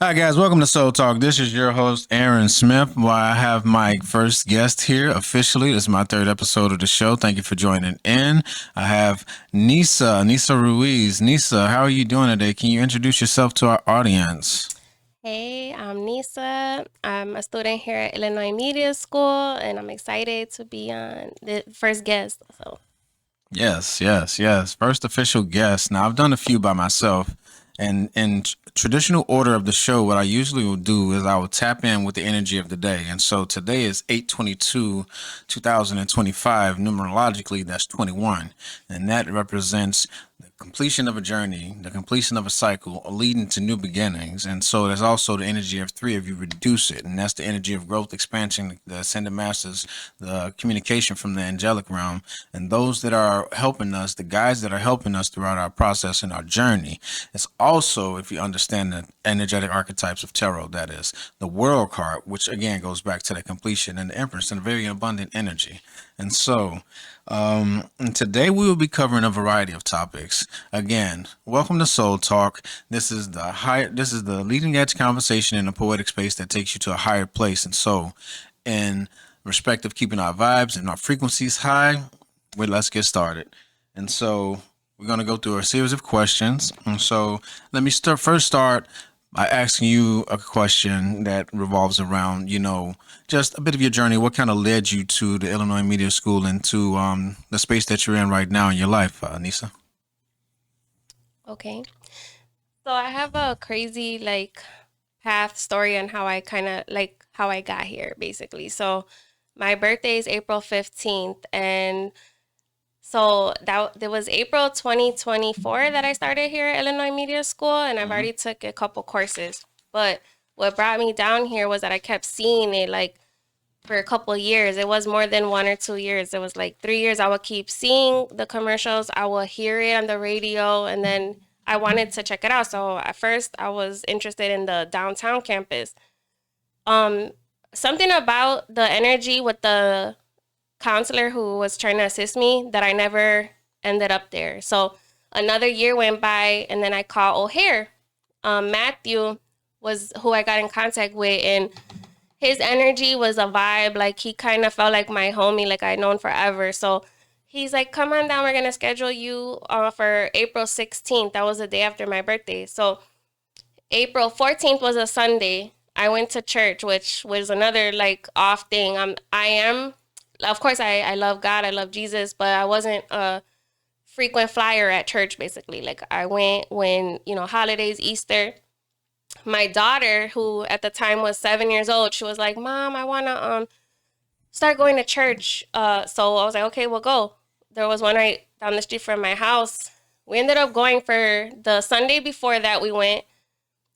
Hi guys, welcome to Soul Talk. This is your host Aaron Smith. Well, I have my first guest here officially. This is my third episode of the show. Thank you for joining in. I have Nissa Ruiz. Nissa, how are you doing today? Can you introduce yourself to our audience? Hey, I'm Nissa. I'm a student here at Illinois Media School, and I'm excited to be on the first guest. Yes. First official guest. Now I've done a few by myself, and in traditional order of the show, what I usually will do is I will tap in with the energy of the day. And so today is 8/22, 2025. Numerologically, that's 21, and that represents the completion of a journey, the completion of a cycle, leading to new beginnings. And so there's also the energy of three if you reduce it, and that's the energy of growth, expansion, the ascended masters, the communication from the angelic realm, and those that are helping us, the guides that are helping us throughout our process and our journey. It's also, if you understand the energetic archetypes of tarot, that is the world card, which again goes back to the completion and the empress and a very abundant energy. And so, and today we will be covering a variety of topics. Again, welcome to Soul Talk. This is the leading edge conversation in a poetic space that takes you to a higher place. And so, in respect of keeping our vibes and our frequencies high, let's get started. And so we're going to go through a series of questions. And so let me start by asking you a question that revolves around, just a bit of your journey. What kind of led you to the Illinois Media School and to the space that you're in right now in your life, Nisa? Okay. So I have a crazy path story on how I kind of how I got here basically. So my birthday is April 15th, and so that it was April 2024 that I started here at Illinois Media School, and I've Hmm. already took a couple courses. But what brought me down here was that I kept seeing it for a couple of years. It was more than 1 or 2 years. It was like 3 years. I would keep seeing the commercials. I would hear it on the radio, and then I wanted to check it out. So at first, I was interested in the downtown campus. Um, Something about the energy with the counselor who was trying to assist me that I never ended up there. So another year went by, and then I called O'Hare. Matthew was who I got in contact with, and his energy was a vibe. Like he kind of felt like my homie, like I'd known forever. So he's like, "Come on down. We're gonna schedule you for April 16th. That was the day after my birthday. So April 14th was a Sunday. I went to church, which was another like off thing. I am, of course, I love God. I love Jesus, but I wasn't a frequent flyer at church. Basically, like I went when holidays, Easter. My daughter, who at the time was 7 years old, she was like, "Mom, I wanna start going to church." So I was like, "Okay, we'll go." There was one right down the street from my house. We ended up going for the Sunday before that we went,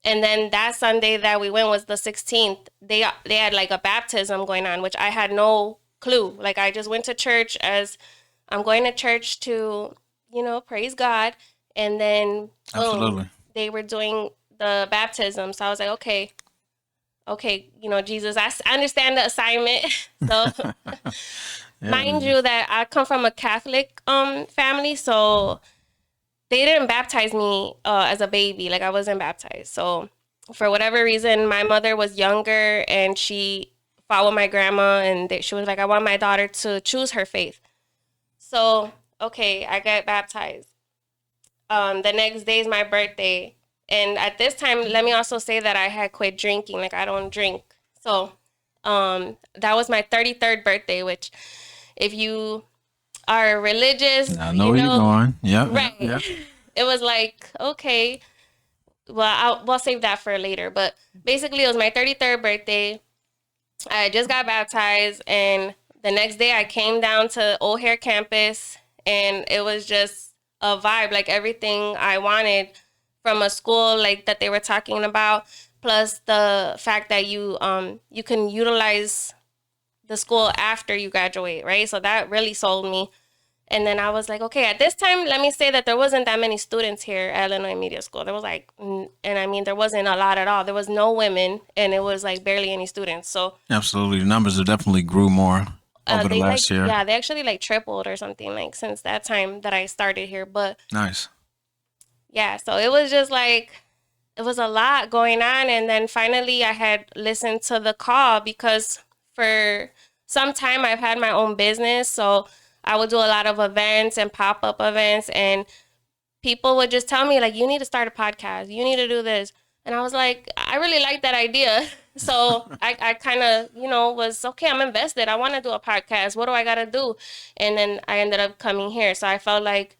and then that Sunday that we went was the 16th. They had like a baptism going on, which I had no clue. Like I just went to church as I'm going to church to, praise God, and then boom, Absolutely. they were doing the baptism. So I was like, okay, okay, Jesus, I understand the assignment. So mind Yeah. you that I come from a Catholic family, so they didn't baptize me as a baby. Like I wasn't baptized. So for whatever reason, my mother was younger and she followed my grandma, and she was like, "I want my daughter to choose her faith." So okay, I got baptized. The next day is my birthday, and at this time, let me also say that I had quit drinking. Like I don't drink. So that was my 33rd birthday, which if you are religious, I know where you're going. right. Yep. It was like, okay, well, we'll save that for later. But basically, it was my 33rd birthday. I just got baptized, and the next day I came down to O'Hare campus, and it was just a vibe, like everything I wanted from a school like that they were talking about. Plus the fact that you can utilize the school after you graduate, right? So that really sold me. And then I was like, okay, at this time, let me say that there wasn't that many students here at Illinois Media School. There was like, and I mean, there wasn't a lot at all. There was no women, and it was like barely any students. So Absolutely. The numbers have definitely grew more over the they last year. yeah, they actually like tripled or something like since that time that I started here. But Nice. yeah, so it was just like it was a lot going on. And then finally I had listened to the call because for some time I've had my own business. So I would do a lot of events and pop-up events, and people would just tell me like, you need to start a podcast, you need to do this. And I was like, I really like that idea. So I kind of, was okay, I'm invested, I want to do a podcast, what do I got to do? And then I ended up coming here. So I felt like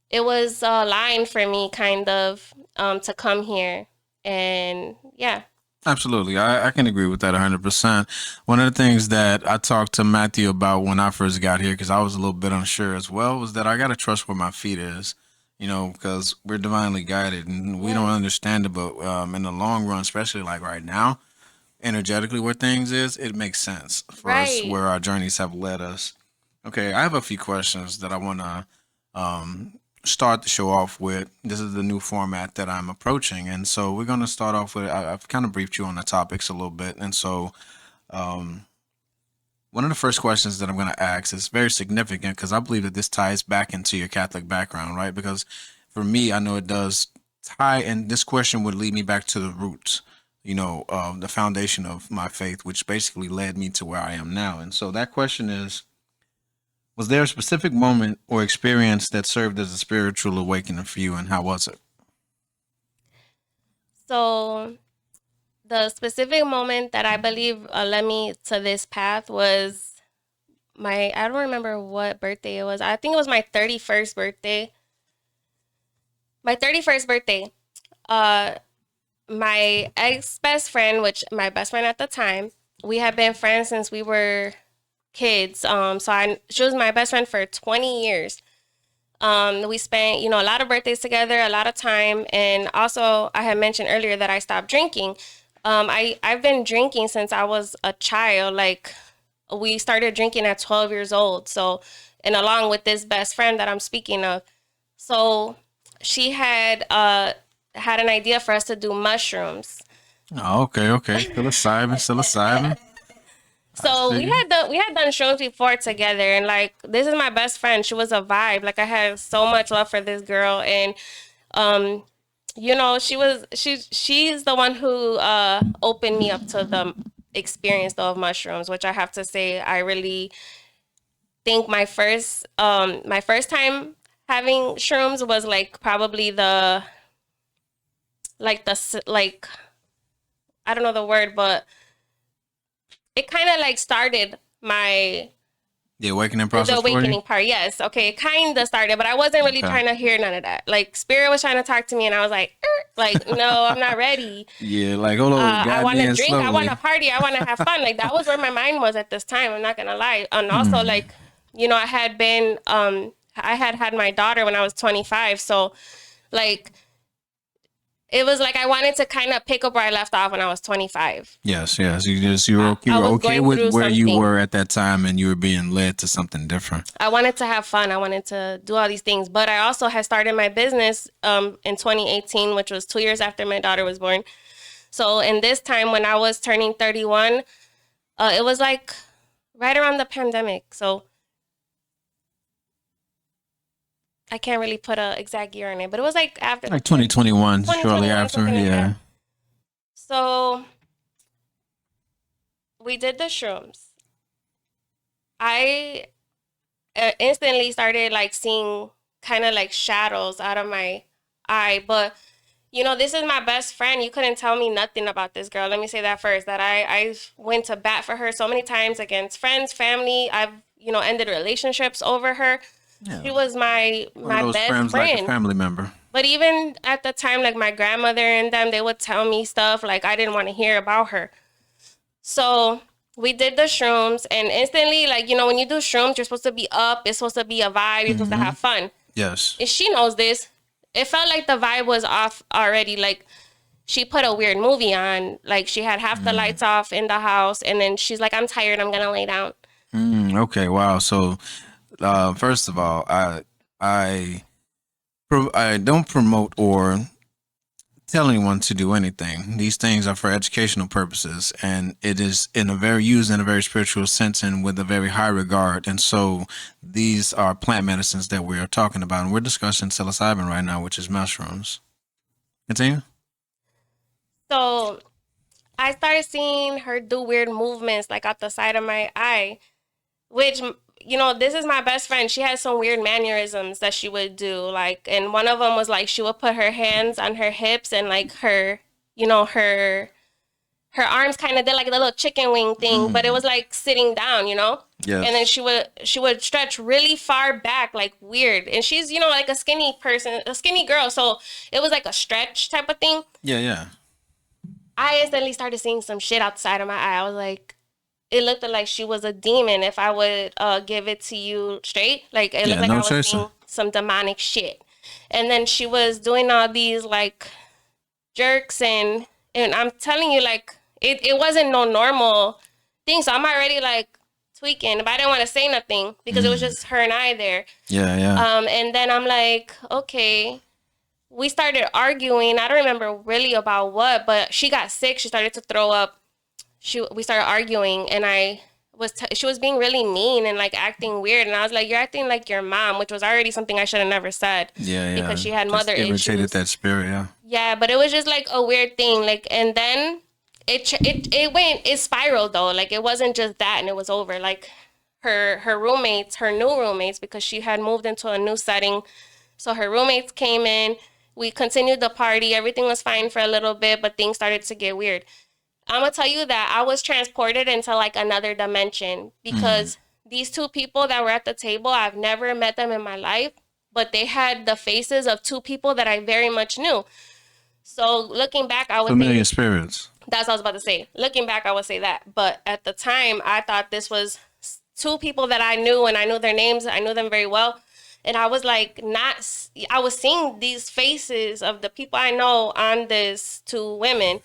it was a line for me kind of, to come here. And yeah. Absolutely. I can agree with that 100%. One of the things that I talked to Matthew about when I first got here, because I was a little bit unsure as well, was that I got to trust where my feet is, because we're divinely guided and we don't understand it. But in the long run, especially like right now, energetically where things is, it makes sense for us Right. where our journeys have led us. Okay, I have a few questions that I want to start the show off with. This is the new format that I'm approaching, and so we're going to start off with. I've kind of briefed you on the topics a little bit, and so one of the first questions that I'm going to ask is very significant because I believe that this ties back into your Catholic background, right? Because for me, I know it does tie, and this question would lead me back to the roots. The foundation of my faith, which basically led me to where I am now. And so that question is, was there a specific moment or experience that served as a spiritual awakening for you, and how was it? So the specific moment that I believe led me to this path was I don't remember what birthday it was. I think it was my 31st birthday. My 31st birthday. Uh, my ex best friend, which my best friend at the time, we had been friends since we were kids. She was my best friend for 20 years. We spent, a lot of birthdays together, a lot of time. And also I had mentioned earlier that I stopped drinking. I've been drinking since I was a child. Like, we started drinking at 12 years old. So, and along with this best friend that I'm speaking of. So she had an idea for us to do mushrooms. Oh, okay, okay. Psilocybin. I So we see. had done shows before together, and like, this is my best friend. She was a vibe. Like, I had so much love for this girl, and um, she's the one who opened me up to the experience though of mushrooms, which I have to say I really think my first time having shrooms was like probably like I don't know the word, but it kind of like started my The awakening the process for you. awakening part. Yes, okay, it kind of started, but I wasn't really Okay. trying to hear none of that. Like, spirit was trying to talk to me, and I was like, like, no, I'm not ready. Yeah, like hold on, I guide want me to in drink, I want to slowly. party, I want to have fun. Like, that was where my mind was at this time. I'm not gonna lie. And also, Mm. like, I had my daughter when I was 25, so like, it was like I wanted to kind of pick up where I left off when I was 25. Yes, yes. You were I was okay going with through where you something. were at that time, and you were being led to something different. I wanted to have fun. I wanted to do all these things. But I also had started my business in 2018, which was 2 years after my daughter was born. So in this time when I was turning 31, it was like right around the pandemic. So I can't really put a exact year on it, but it was like after Like 2021, shortly 2021, after. something like Yeah. that. So we did the shrooms. I instantly started like seeing kind of like shadows out of my eye. But this is my best friend. You couldn't tell me nothing about this girl. Let me say that first. That I went to bat for her so many times against friends, family. I've ended relationships over her. Yeah. She was my One of my those best friends, like a friend. family member. But even at the time, like my grandmother and them, they would tell me stuff like I didn't want to hear about her. So we did the shrooms, and instantly, like, when you do shrooms, you're supposed to be up. It's supposed to be a vibe. You're supposed to Hmm. have fun. Yes. And she knows this. It felt like the vibe was off already. Like, she put a weird movie on. Like, she had half the lights off in the house, and then she's like, "I'm tired. I'm gonna lay down." Okay. Wow. So, first of all, I I don't promote or tell anyone to do anything. These things are for educational purposes, and it is in a very used in a very spiritual sense and with a very high regard. And so, these are plant medicines that we are talking about, and we're discussing psilocybin right now, which is mushrooms. Continue. So I started seeing her do weird movements like out the side of my eye, which, this is my best friend. She had some weird mannerisms that she would do. Like, and one of them was like she would put her hands on her hips and like her arms kind of did like a little chicken wing thing, but it was like sitting down. And then Yes. she would stretch really far back, like weird. And she's, like a skinny person, a skinny girl. So it was like a stretch type of thing. Yeah, yeah. I instantly started seeing some shit outside of my eye. I was like, it looked like she was a demon if I would give it to you straight. Like it looked Yeah, like no I was chaser. seeing some demonic shit. And then she was doing all these like jerks and I'm telling you, like it wasn't no normal thing. So I'm already like tweaking, but I didn't want to say nothing because it was just her and I there. Yeah, yeah. And then I'm like, okay. We started arguing. I don't remember really about what, but she got sick. She started to throw up. We started arguing, and she was being really mean and like acting weird. And I was like, "You're acting like your mom," which was already something I should have never said Yeah, because yeah. she had Just mother irritated issues. that spirit, yeah. Yeah, but it was just like a weird thing. Like, and then it spiraled though. Like it wasn't just that, and it was over. Like her new roommates, because she had moved into a new setting. So her roommates came in. We continued the party. Everything was fine for a little bit, but things started to get weird. I'm gonna tell you that I was transported into like another dimension Mm. because these two people that were at the table, I've never met them in my life, but they had the faces of two people that I very much knew. So looking back, I would Familiar say spirits. that's what I was about to say. Looking back, I would say that. But at the time, I thought this was two people that I knew, and I knew their names. I knew them very well. And I was like, not, I was seeing these faces of the people I know on this two women.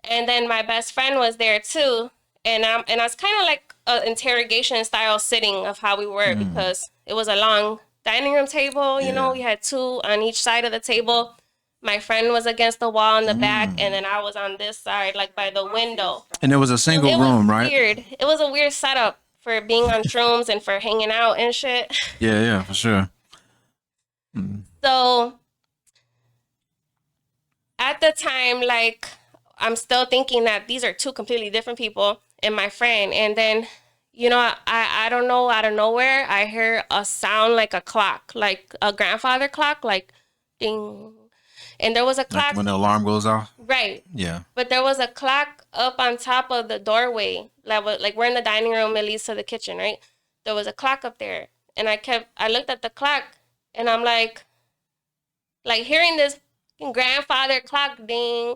And then my best friend was there too. And I was kind of like an interrogation style sitting of how we were Mm. because it was a long dining room table. Yeah. We had two on each side of the table. My friend was against the wall in the back, and Mm. then I was on this side, like by the window. And it was a single It was room, right? weird. It was a weird setup for being on shrooms and for hanging out and shit. Yeah, yeah, for sure. Mm. So at the time, like, I'm still thinking that these are two completely different people and my friend. And then, I don't know, out of nowhere, I hear a sound like a clock, like a grandfather clock, like ding. And there was a Like clock, when the alarm goes off. right. Yeah. But there was a clock up on top of the doorway. Like we're in the dining room, it leads to the kitchen, right? There was a clock up there. And I looked at the clock and I'm like hearing this grandfather clock ding,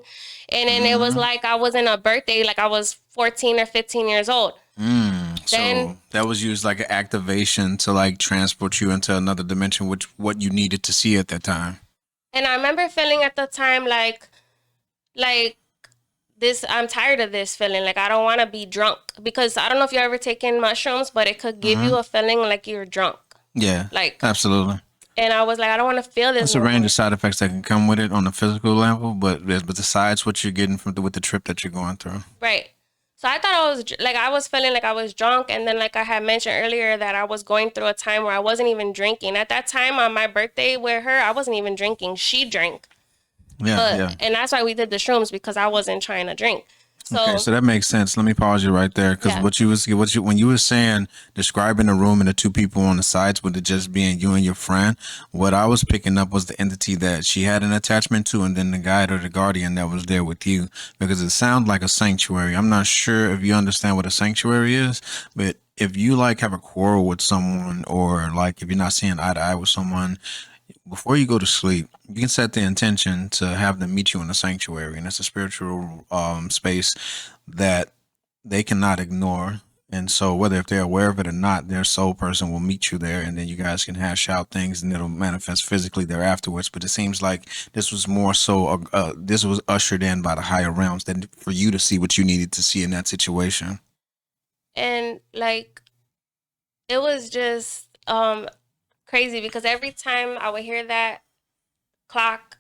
and then it was Mm-hmm. like I was in a birthday, like I was 14 or 15 years old. Then So that was used like an activation to like transport you into another dimension, which what you needed to see at that time. and I remember feeling at the time like this, I'm tired of this feeling, like I don't want to be drunk, because I don't know if you've ever taken mushrooms, but it could give Mm-hmm. you a feeling like you're drunk, Yeah, like. absolutely. And I was like, I don't want to feel this That's a no range of more. side effects that can come with it on the physical level, but besides what you're getting from with the trip that you're going through. Right. So I thought I was feeling like I was drunk, and then like I had mentioned earlier that I was going through a time where I wasn't even drinking. At that time on my birthday with her, I wasn't even drinking. She drank. Yeah, yeah. And that's why we did the shrooms, because I wasn't trying to drink. Okay, So so that makes sense. Let me pause you right there because yeah. when you were saying describing the room and the two people on the sides with it just being you and your friend, what I was picking up was the entity that she had an attachment to, and then the guide or the guardian that was there with you because it sounded like a sanctuary. I'm not sure if you understand what a sanctuary is, but if you like have a quarrel with someone or like if you're not seeing eye to eye with someone, before you go to sleep, you can set the intention to have them meet you in a sanctuary, and it's a spiritual space that they cannot ignore. And so, whether if they're aware of it or not, their soul person will meet you there, and then you guys can hash out things, and it'll manifest physically there afterwards. But it seems like this was more so, this was ushered in by the higher realms than for you to see what you needed to see in that situation. And like it was just crazy because every time I would hear that clock,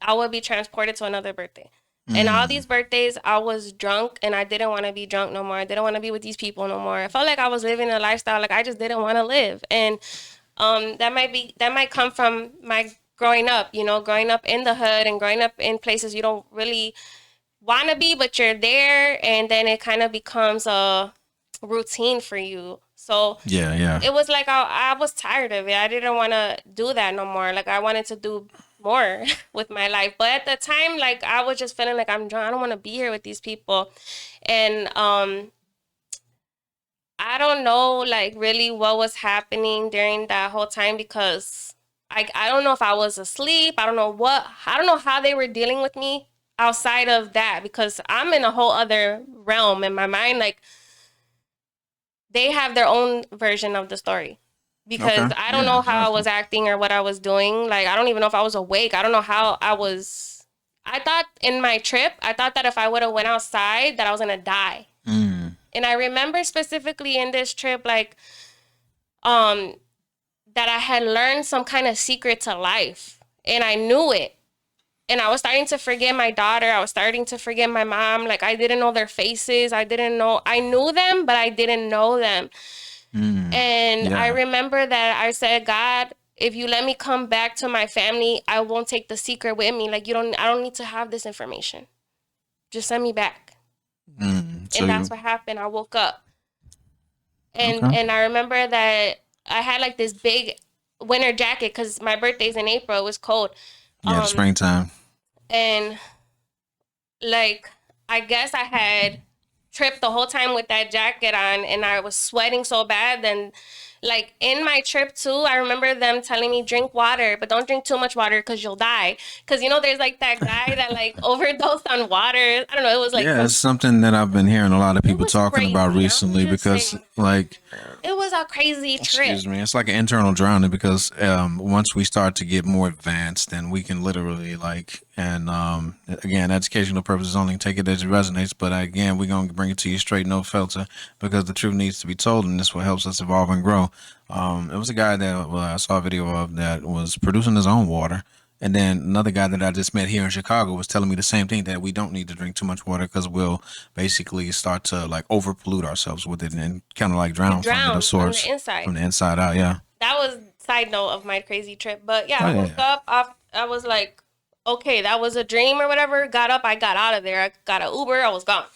I would be transported to another birthday. And all Mm. these birthdays, I was drunk and I didn't want to be drunk no more. I didn't want to be with these people no more. I felt like I was living a lifestyle like I just didn't want to live. And that might come from my growing up, growing up in the hood and growing up in places you don't really want to be, but you're there, and then it kind of becomes a routine for you. So Yeah. it was like I was tired of it. I didn't want to do that no more. Like I wanted to do more with my life. But at the time, like I was just feeling like I'm drunk. I don't want to be here with these people. And I don't know like really what was happening during that whole time because I don't know if I was asleep. I don't know how they were dealing with me outside of that because I'm in a whole other realm in my mind. Like they have their own version of the story because Okay. I don't Yeah, know how I exactly. was acting or what I was doing. Like I don't even know if I was awake. I don't know how I was. I thought in my trip, I thought that if I would have went outside, that I was gonna die. Mm. And I remember specifically in this trip, like um, that I had learned some kind of secret to life, and I knew it. And I was starting to forget my daughter. I was starting to forget my mom. Like I didn't know their faces. I didn't know. I knew them, but I didn't know them. Mm. And I Yeah. remember that I said, God, if you let me come back to my family, I won't take the secret with me. Like I don't need to have this information. Just send me back. Mm. So And that's you what happened. I woke up. okay? And I remember that I had like this big winter jacket because my birthday's in April. It was cold. Yeah, the Um, springtime. and like I guess I had tripped the whole time with that jacket on and I was sweating so bad. Then like in my trip too, I remember them telling me drink water, but don't drink too much water because you'll die. Because you know there's like that guy that like overdosed on water. I don't know, it was like Yeah, some it's something that I've been hearing a lot of it people was talking about crazy. I'm recently just because, saying like, it was a crazy trip. excuse me, it's like an internal drowning because once we start to get more advanced, then we can literally, like, and again, educational purposes only, take it as it resonates. But again, we're going to bring it to you straight, no filter, because the truth needs to be told, and this what helps us evolve and grow. It was a guy that I saw a video of that was producing his own water. And then another guy that I just met here in Chicago was telling me the same thing that we don't need to drink too much water because we'll basically start to like over pollute ourselves with it and kind of like You drown from it of drown on the sorts inside. from the inside out. Yeah. That was side note of my crazy trip. But yeah, Oh I yeah. woke Yeah. up off I was like, okay, that was a dream or whatever. Got up, I got out of there. I got an Uber, I was gone.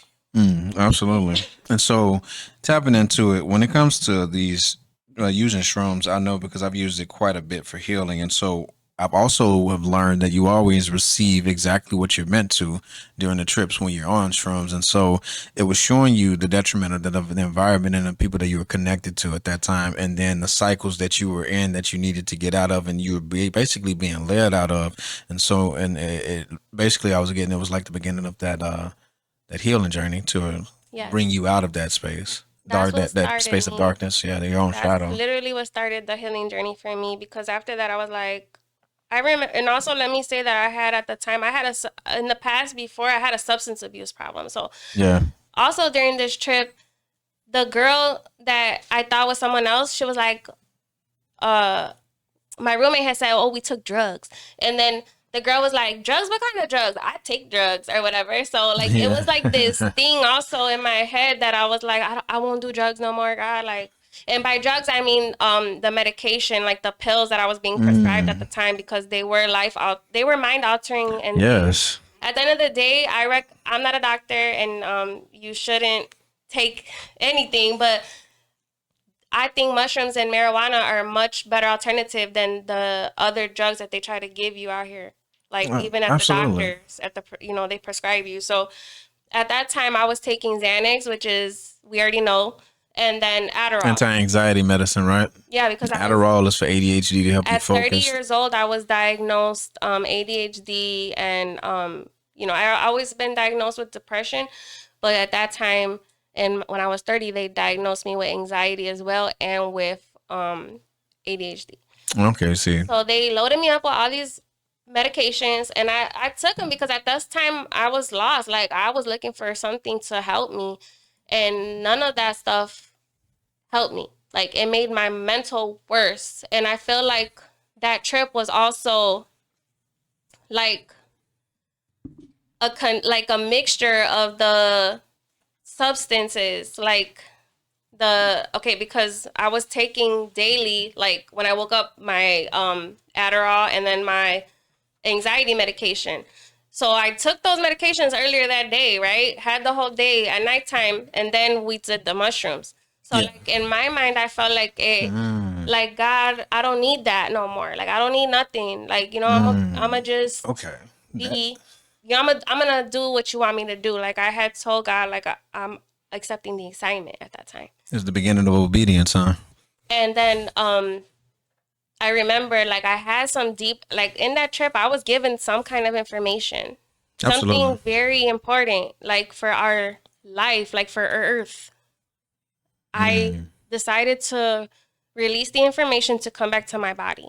Absolutely. And so tapping into it when it comes to these using shrooms, I know because I've used it quite a bit for healing, and so I've also have learned that you always receive exactly what you're meant to during the trips when you're on shrooms, and so it was showing you the detriment of the environment and the people that you were connected to at that time, and then the cycles that you were in that you needed to get out of, and you were basically being led out of, and so and it basically I was getting it was like the beginning of that healing journey to bring Yes. you out of that space, That's what that started space of me. darkness. Yeah, your own That's shadow. literally what started the healing journey for me because after that I was like I remember and also let me say that I had at the time I had in the past before I had a substance abuse problem. So Yeah. also during this trip, the girl that I thought was someone else, she was like uh my roommate had said, "Oh, we took drugs," and then the girl was like, "Drugs? What kind of drugs? I take drugs or whatever." So like it was like this Yeah. thing also in my head that I was like, I won't do drugs no more, God. Like, and by drugs I mean the medication, like the pills that I was being prescribed at the Mm. time because they were mind altering, and they Yes. at the end of the day, I'm not a doctor, and you shouldn't take anything, but I think mushrooms and marijuana are a much better alternative than the other drugs that they try to give you out here. Like even at the Absolutely. doctors, they prescribe you. So at that time, I was taking Xanax, which is we already know, and then Adderall. Anti-anxiety medicine, right? Yeah, because I was Adderall is for ADHD to help you at 30 focus. years old. I was diagnosed ADHD, and I always been diagnosed with depression, but at that time, and when I was 30, they diagnosed me with anxiety as well and with ADHD. Okay, see. So they loaded me up with all these medications, and I took them because at this time I was lost. Like I was looking for something to help me, and none of that stuff helped me. Like it made my mental worse, and I feel like that trip was also like like a mixture of the substances, like because I was taking daily, like when I woke up, my Adderall and then my anxiety medication. So I took those medications earlier that day, right? Had the whole day at nighttime, and then we did the mushrooms. So Yeah. like in my mind, I felt like it, like God, I don't need that no more. Like I don't need nothing. Like I'm a just Okay. That be, I'm gonna do what you want me to do. Like I had told God, like I'm accepting the assignment at that time. is the beginning of obedience, huh? And then I remember like I had some deep, like in that trip I was given some kind of information, Absolutely. something very important, like for our life, like for our earth. I decided to release the information to come back to my body.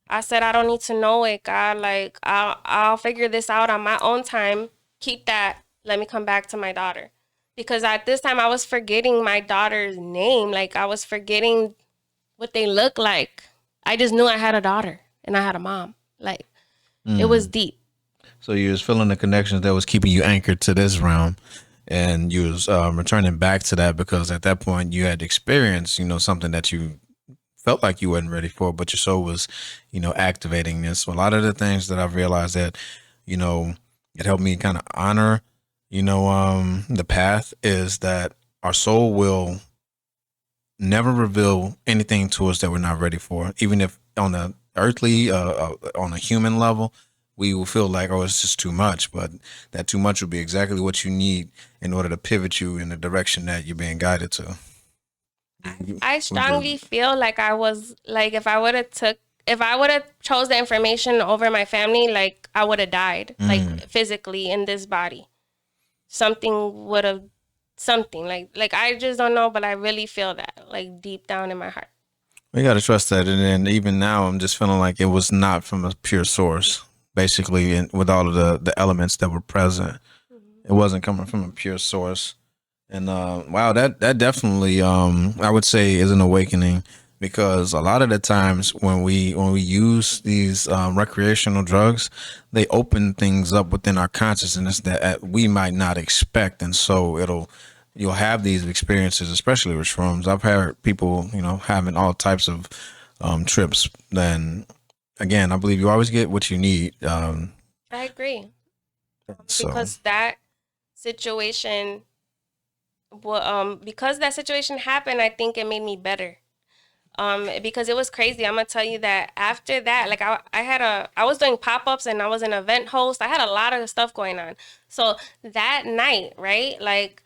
I said I don't need to know it, God. Like I'll figure this out on my own time. Keep that. Let me come back to my daughter. Because at this time I was forgetting my daughter's name. Like I was forgetting what they look like. I just knew I had a daughter and I had a mom. Like it was deep. So you was feeling the connections that was keeping you anchored to this realm, and you was returning back to that because at that point you had experienced, something that you felt like you wasn't ready for, but your soul was, activating this. So a lot of the things that I've realized that, you know, it helped me kind of honor, the path is that our soul will never reveal anything to us that we're not ready for, even if on the earthly, on a human level, we will feel like, oh, it's just too much, but that too much will be exactly what you need in order to pivot you in the direction that you're being guided to. I Would you? strongly feel like I was like if I would have chose the information over my family, like I would have died, like physically in this body. Something would have something like I just don't know, but I really feel that like deep down in my heart. We got to trust that. And then even now, I'm just feeling like it was not from a pure source, basically, and with all of the elements that were present. It wasn't coming from a pure source. And wow, that definitely I would say is an awakening because a lot of the times when we use these recreational drugs, they open things up within our consciousness that we might not expect, and so you'll have these experiences, especially with shrooms. I've heard people having all types of trips. Then again, I believe you always get what you need. I agree So because that situation, well, because that situation happened, I think it made me better. Because it was crazy. I'm gonna tell you that after that, like I was doing pop ups and I was an event host. I had a lot of stuff going on. So that night, right? Like,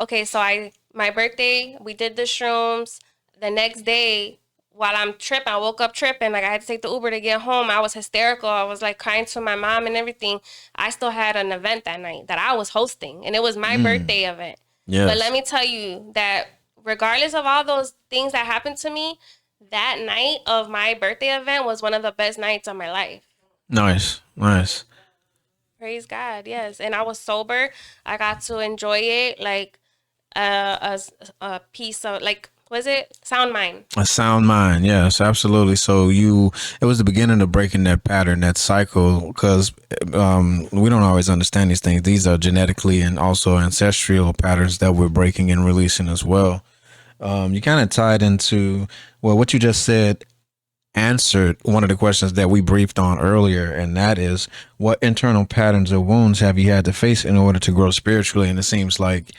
okay, so my birthday, we did the shrooms. The next day, while I'm tripping, I woke up tripping. Like I had to take the Uber to get home. I was hysterical. I was like crying to my mom and everything. I still had an event that night that I was hosting, and it was my birthday event. But let yes, me tell you that regardless of all those things that happened to me, that night of my birthday event was one of the best nights of my life. nice, nice. Praise God, yes. And I was sober. I got to enjoy it like a piece of like was it sound mind? A sound mind, yes, absolutely. So it was the beginning of breaking that pattern, that cycle, because we don't always understand these things. These are genetically and also ancestral patterns that we're breaking and releasing as well. You kind of tied into, well, what you just said answered one of the questions that we briefed on earlier, and that is, what internal patterns or wounds have you had to face in order to grow spiritually? And it seems like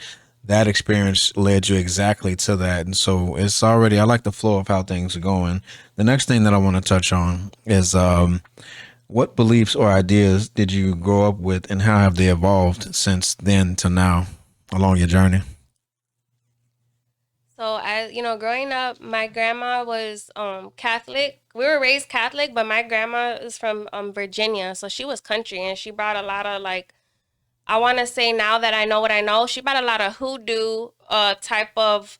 that experience led you exactly to that. And so it's already, I like the flow of how things are going. The next thing that I want to touch on is what beliefs or ideas did you grow up with, and how have they evolved since then to now along your journey? So as you know, growing up, my grandma was Catholic. We were raised Catholic, but my grandma is from Virginia, so she was country and she brought a lot of like I want to say now that I know what I know, she brought a lot of hoodoo type of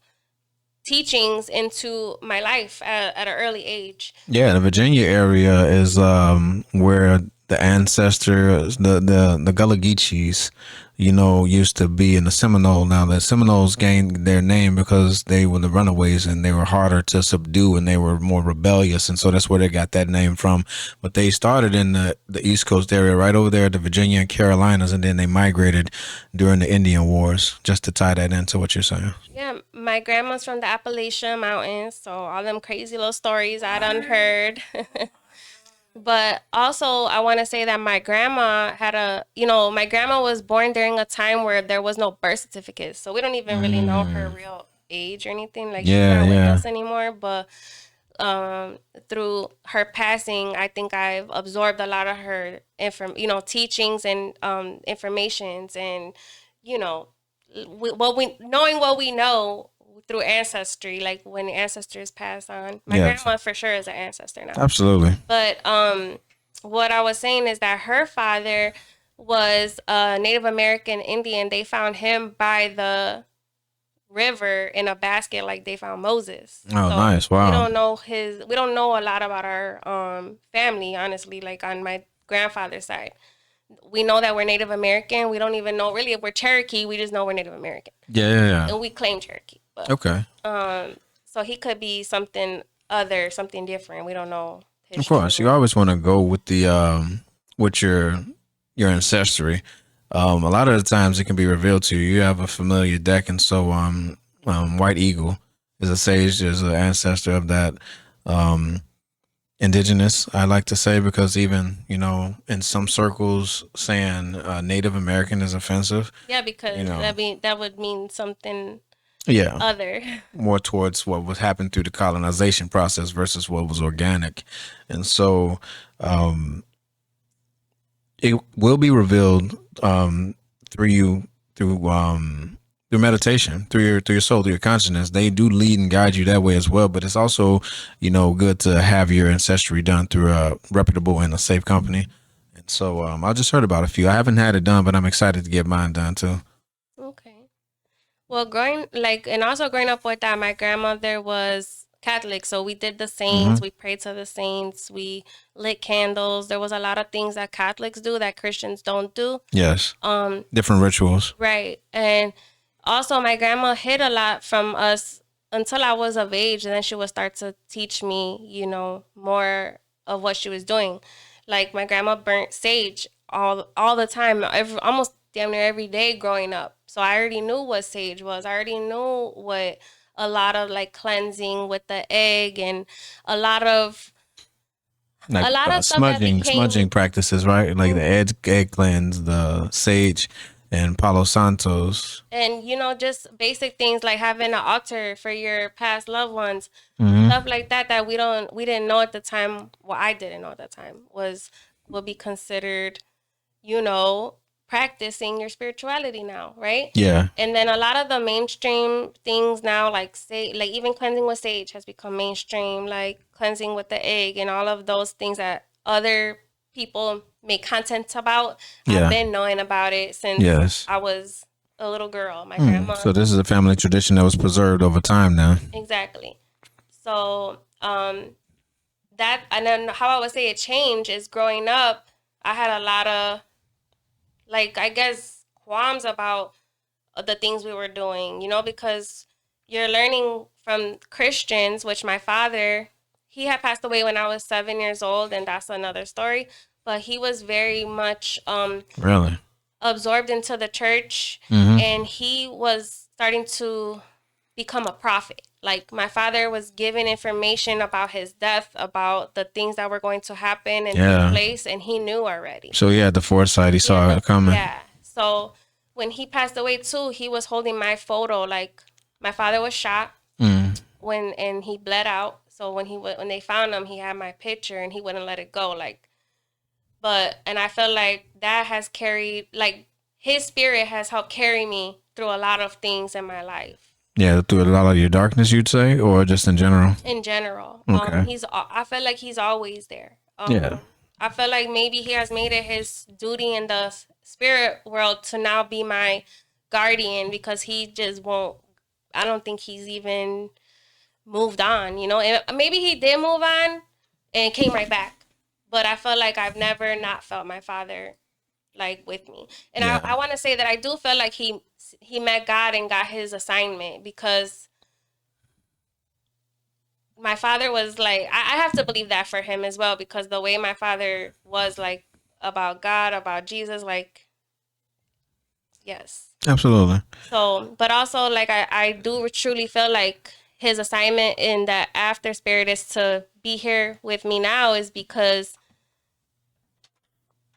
teachings into my life at an early age. Yeah, the Virginia area is where the ancestors, the Gullah Geechees, used to be in the Seminole. Now the Seminoles gained their name because they were the runaways and they were harder to subdue and they were more rebellious, and so that's where they got that name from. But they started in the East Coast area, right over there, the Virginia and Carolinas, and then they migrated during the Indian Wars. Just to tie that into what you're saying. Yeah, my grandma's from the Appalachian Mountains, so all them crazy little stories I done heard. But also, I want to say that my grandma had my grandma was born during a time where there was no birth certificate. So we don't even really know her Mm. real age or anything. Like, she's Yeah, not with yeah. us anymore. But through her passing, I think I've absorbed a lot of her teachings and informations, and you know, knowing what we know through ancestry, like when ancestors pass on. My Yeah, grandma for sure is an ancestor now. absolutely. But what I was saying is that her father was a Native American Indian. They found him by the river in a basket, like they found Moses. Oh, So nice. Wow. we don't know a lot about our family, honestly, like on my grandfather's side. We know that we're Native American. We don't even know really if we're Cherokee. We just know we're Native American. Yeah, yeah, yeah. And we claim Cherokee. But Okay. so he could be something other, something different. We don't know Of his true course, you name. always want to go with the with your ancestry. A lot of the times it can be revealed to you. You have a familiar deck, and so White Eagle is a sage, is an ancestor of that um, indigenous. I like to say because even in some circles, saying Native American is offensive. Yeah, You because know, that would mean something yeah, other. more towards what was happened through the colonization process versus what was organic, and so. Um, it will be revealed through you through meditation, through your soul, through your consciousness. They do lead and guide you that way as well. But it's also good to have your ancestry done through a reputable and a safe company. And so I just heard about a few. I haven't had it done, but I'm excited to get mine done too. Okay. Well, and also growing up with that, my grandmother was Catholic, so we did the Hmm. saints, we prayed to the saints, we lit candles. There was a lot of things that Catholics do that Christians don't do. Yes, Um, different rituals. right. And also, my grandma hid a lot from us until I was of age, and then she would start to teach me, more of what she was doing. Like my grandma burnt sage all the time, almost damn near every day growing up. So I already knew what sage was. I already knew what a lot of like cleansing with the egg and a lot of Like stuff that became smudging practices, right? Like the egg cleanse, the sage, and Palo Santos. and just basic things like having an altar for your past loved ones, Hmm. stuff like that that we didn't know at the time. Well, I didn't know at the time was would be considered, you know practicing your spirituality now, right? Yeah. And then a lot of the mainstream things now, like say like even cleansing with sage has become mainstream, like cleansing with the egg and all of those things that other people make content about. I've Yeah. been knowing about it since Yes. I was a little girl. My grandma. So this is a family tradition that was preserved over time now. Exactly. So, that and then how I would say it changed is growing up, I had a lot of, like, I guess, qualms about the things we were doing, because you're learning from Christians, which my father, he had passed away when I was 7 years old, and that's another story. But he was very much Really? absorbed into the church, Hmm. and he was starting to become a prophet. Like my father was given information about his death, about the things that were going to happen and take Yeah. place, and he knew already. So he had the foresight. He saw it coming. Yeah. So when he passed away too, he was holding my photo. Like my father was shot Mm. and he bled out. So when they found him, he had my picture and he wouldn't let it go. And I feel like that has carried, like, his spirit has helped carry me through a lot of things in my life. Yeah, through a lot of your darkness, you'd say, or just in general. In general, Okay. I feel like he's always there. Yeah. I feel like maybe he has made it his duty in the spirit world to now be my guardian, because he just won't. I don't think he's even moved on. And maybe he did move on and came right back, but I feel like I've never not felt my father, like, with me. And Yeah. I want to say that I do feel like he met God and got his assignment, because my father was like, I have to believe that for him as well, because the way my father was, like, about God, about Jesus, like, yes. Absolutely. So, but also, like, I do truly feel like his assignment in that after spirit is to be here with me now, is because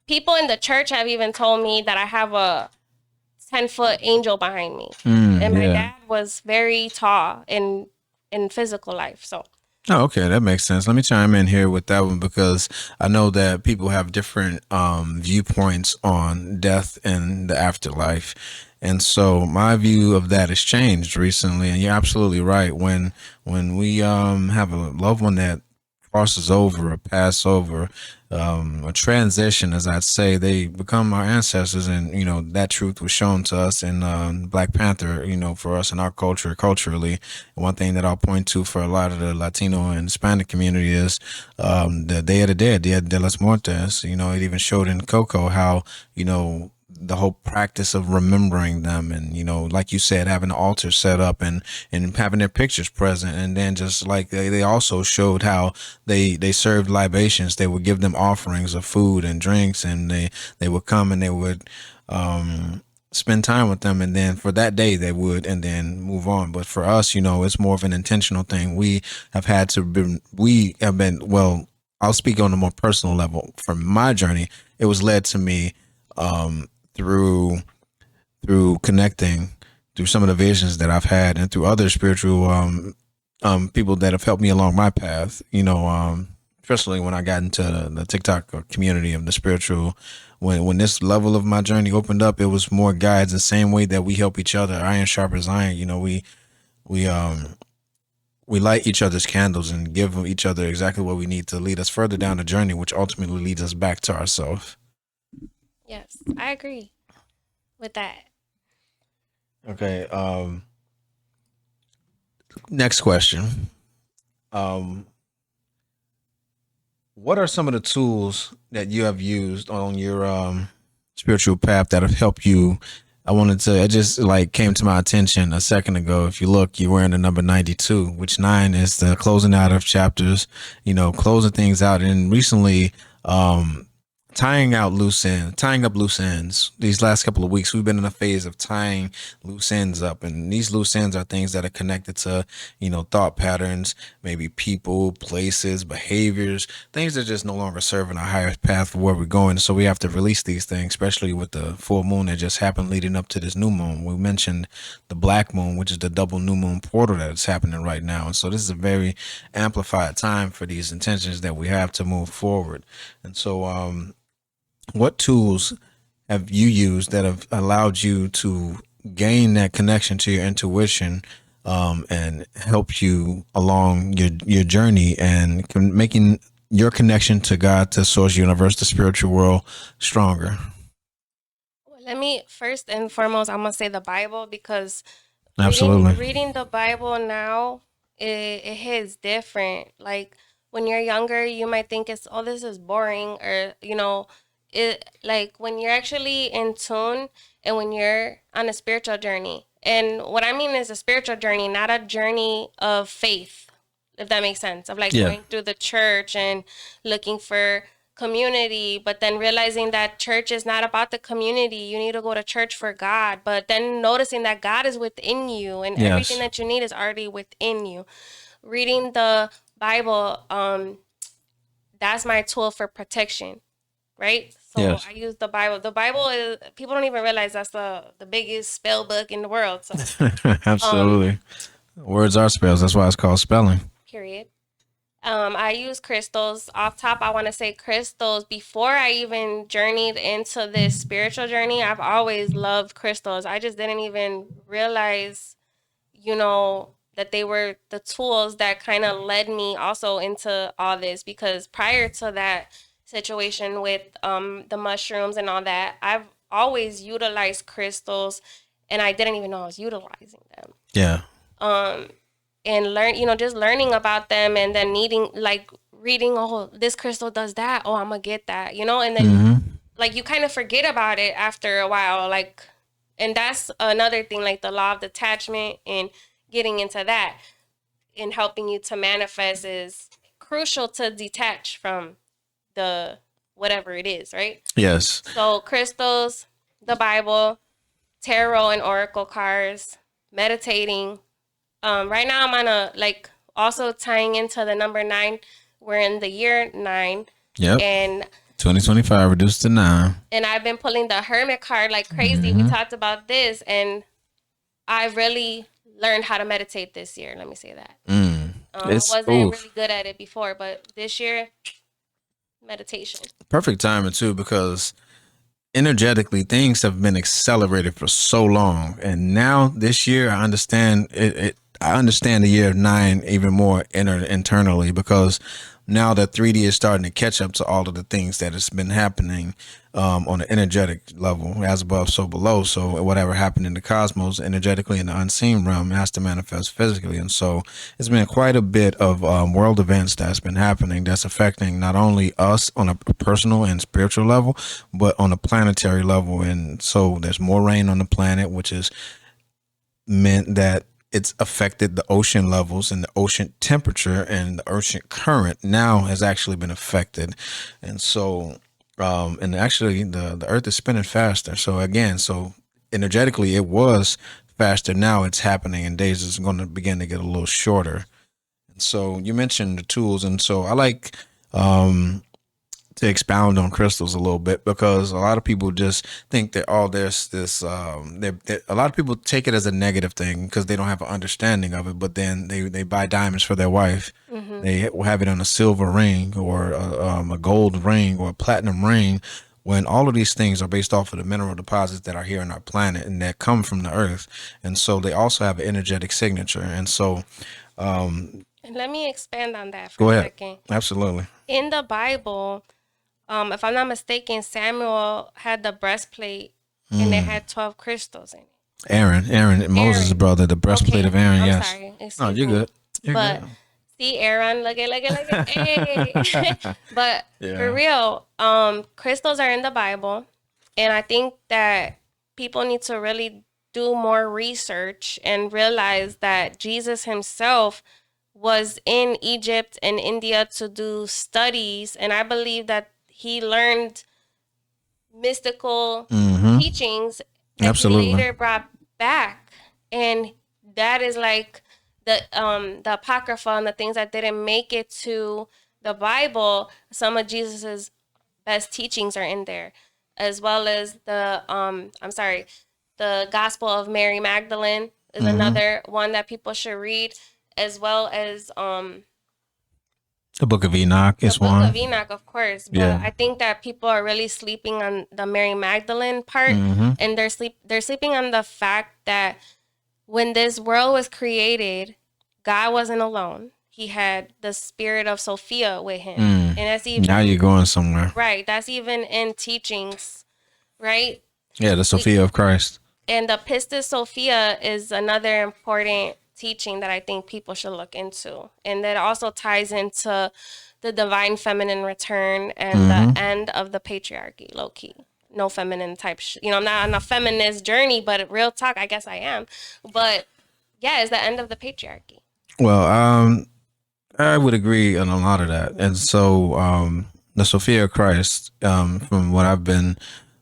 people in the church have even told me that I have a 10-foot angel behind me. And my Yeah. dad was very tall in physical life. So Oh, okay, that makes sense. Let me chime in here with that one because I know that people have different viewpoints on death and the afterlife. And so my view of that has changed recently. And you're absolutely right. When we have a loved one that crosses over or pass over, a transition, as I'd say, they become our ancestors, and that truth was shown to us in Black Panther. For us in our culture, culturally, one thing that I'll point to for a lot of the Latino and Hispanic community is the Day of the Dead, Dia de los Muertos. It even showed in Coco how the whole practice of remembering them, and like you said, having an altar set up and having their pictures present, and then just like they also showed how they served libations. They would give them offerings of food and drinks, and they would come and they would spend time with them, and then for that day they would, and then move on. But for us, it's more of an intentional thing. We have been, well, I'll speak on a more personal level. From my journey, it was led to me through connecting, through some of the visions that I've had, and through other spiritual people that have helped me along my path. Especially when I got into the TikTok community of the spiritual. When this level of my journey opened up, it was more guides the same way that we help each other, iron sharpens iron. We light each other's candles and give each other exactly what we need to lead us further down the journey, which ultimately leads us back to ourselves. yes, I agree with that. Okay. Next question. Um, what are some of the tools that you have used on your spiritual path that have helped you? I wanted to. It just like came to my attention a second ago. If you look, you're wearing the number 92, which nine is the closing out of chapters. Closing things out. And recently, um, tying up loose ends. These last couple of weeks, we've been in a phase of tying loose ends up, and these loose ends are things that are connected to, thought patterns, maybe people, places, behaviors, things that just no longer serving our higher path for where we're going. So we have to release these things, especially with the full moon that just happened leading up to this new moon. We mentioned the black moon, which is the double new moon portal that is happening right now, and so this is a very amplified time for these intentions that we have to move forward. And so, what tools have you used that have allowed you to gain that connection to your intuition, and help you along your journey and making your connection to God, to source, universe, the spiritual world stronger? Well, let me first and foremost, I'm gonna say the Bible because Absolutely. reading the Bible now, it hits different. Like when you're younger, you might think it's, oh, this is boring, or it, like when you're actually in tune and when you're on a spiritual journey. And what I mean is a spiritual journey, not a journey of faith, if that makes sense. Of like Yeah. going through the church and looking for community, but then realizing that church is not about the community. You need to go to church for God, but then noticing that God is within you and everything Yes. that you need is already within you. Reading the Bible, that's my tool for protection, right? So Yes. I use the Bible. The Bible is, people don't even realize that's the biggest spell book in the world. So um Absolutely. Words are spells. That's why it's called spelling. period. I use crystals. Off top, I want to say crystals. Before I even journeyed into this spiritual journey, I've always loved crystals. I just didn't even realize, that they were the tools that kind of led me also into all this. Because prior to that situation with the mushrooms and all that, I've always utilized crystals, and I didn't even know I was utilizing them. Yeah. Um, and learn, just learning about them, and then needing, like, reading, oh, this crystal does that, oh, I'm gonna get that, and then Mm-hmm. like you kind of forget about it after a while, like, and that's another thing, like the law of detachment and getting into that and helping you to manifest is crucial to detach from the whatever it is, right? Yes. So crystals, the Bible, tarot and oracle cards, meditating. Right now I'm on a, like, also tying into the number 9. We're in the year 9, Yep. and 2025 reduced to 9. And I've been pulling the Hermit card like crazy. We talked about this, and I really learned how to meditate this year. Let me say that. I wasn't really good at it before, but this year, meditation. Perfect timing too, because energetically things have been accelerated for so long, and now this year I understand it. I understand the year of 9 even more internally, because now that 3D is starting to catch up to all of the things that has been happening on an energetic level, as above, so below. So whatever happened in the cosmos energetically in the unseen realm has to manifest physically. And so it's been quite a bit of world events that's been happening that's affecting not only us on a personal and spiritual level, but on a planetary level. And so there's more rain on the planet, which is meant that it's affected the ocean levels, and the ocean temperature and the ocean current now has actually been affected. And so and actually the earth is spinning faster. So again, so energetically it was faster. Now it's happening in days it's going to begin to get a little shorter. And so you mentioned the tools, and so I like to expound on crystals a little bit, because a lot of people just think that, oh, there's this a lot of people take it as a negative thing because they don't have an understanding of it. But then they buy diamonds for their wife. They will have it on a silver ring, or a gold ring, or a platinum ring, when all of these things are based off of the mineral deposits that are here on our planet and that come from the earth. And so they also have an energetic signature. And so and let me expand on that for go a ahead. second. Absolutely. In the Bible, if I'm not mistaken, Samuel had the breastplate, and it had 12 crystals in it. Aaron, Moses' brother, the breastplate of Aaron. I'm yes. sorry. No, you're good. But see, Aaron, look at, hey. But for real, crystals are in the Bible, and I think that people need to really do more research and realize that Jesus himself was in Egypt and India to do studies, and I believe that he learned mystical teachings that he later brought back, and that is like the apocrypha and the things that didn't make it to the Bible. Some of Jesus's best teachings are in there, as well as the the Gospel of Mary Magdalene is another one that people should read, as well as the Book of Enoch is one. The Book of Enoch, of course. But I think that people are really sleeping on the Mary Magdalene part, and they're sleeping on the fact that when this world was created, God wasn't alone. He had the spirit of Sophia with him. And that's even, now you're going somewhere. Right. That's even in teachings, right? Yeah, the Sophia of Christ. And the Pistis Sophia is another important teaching that I think people should look into. And that also ties into the divine feminine return and the end of the patriarchy, low key. No feminine type I'm not on a feminist journey, but real talk, I guess I am. But yeah, it's the end of the patriarchy. Well, I would agree on a lot of that. And so the Sophia of Christ, from what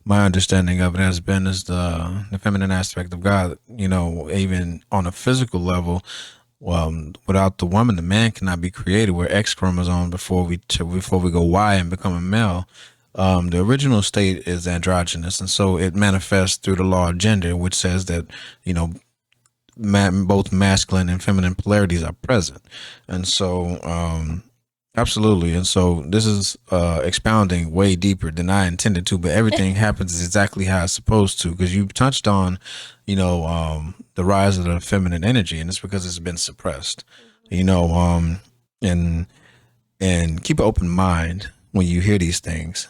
my understanding of it has been, is the feminine aspect of God. Even on a physical level, without the woman, the man cannot be created. We're X chromosome before we go Y and become a male. The original state is androgynous, and so it manifests through the law of gender, which says that both masculine and feminine polarities are present. And so absolutely. And so this is expounding way deeper than I intended to, but everything happens exactly how it's supposed to, because you touched on the rise of the feminine energy, and it's because it's been suppressed. And keep an open mind when you hear these things.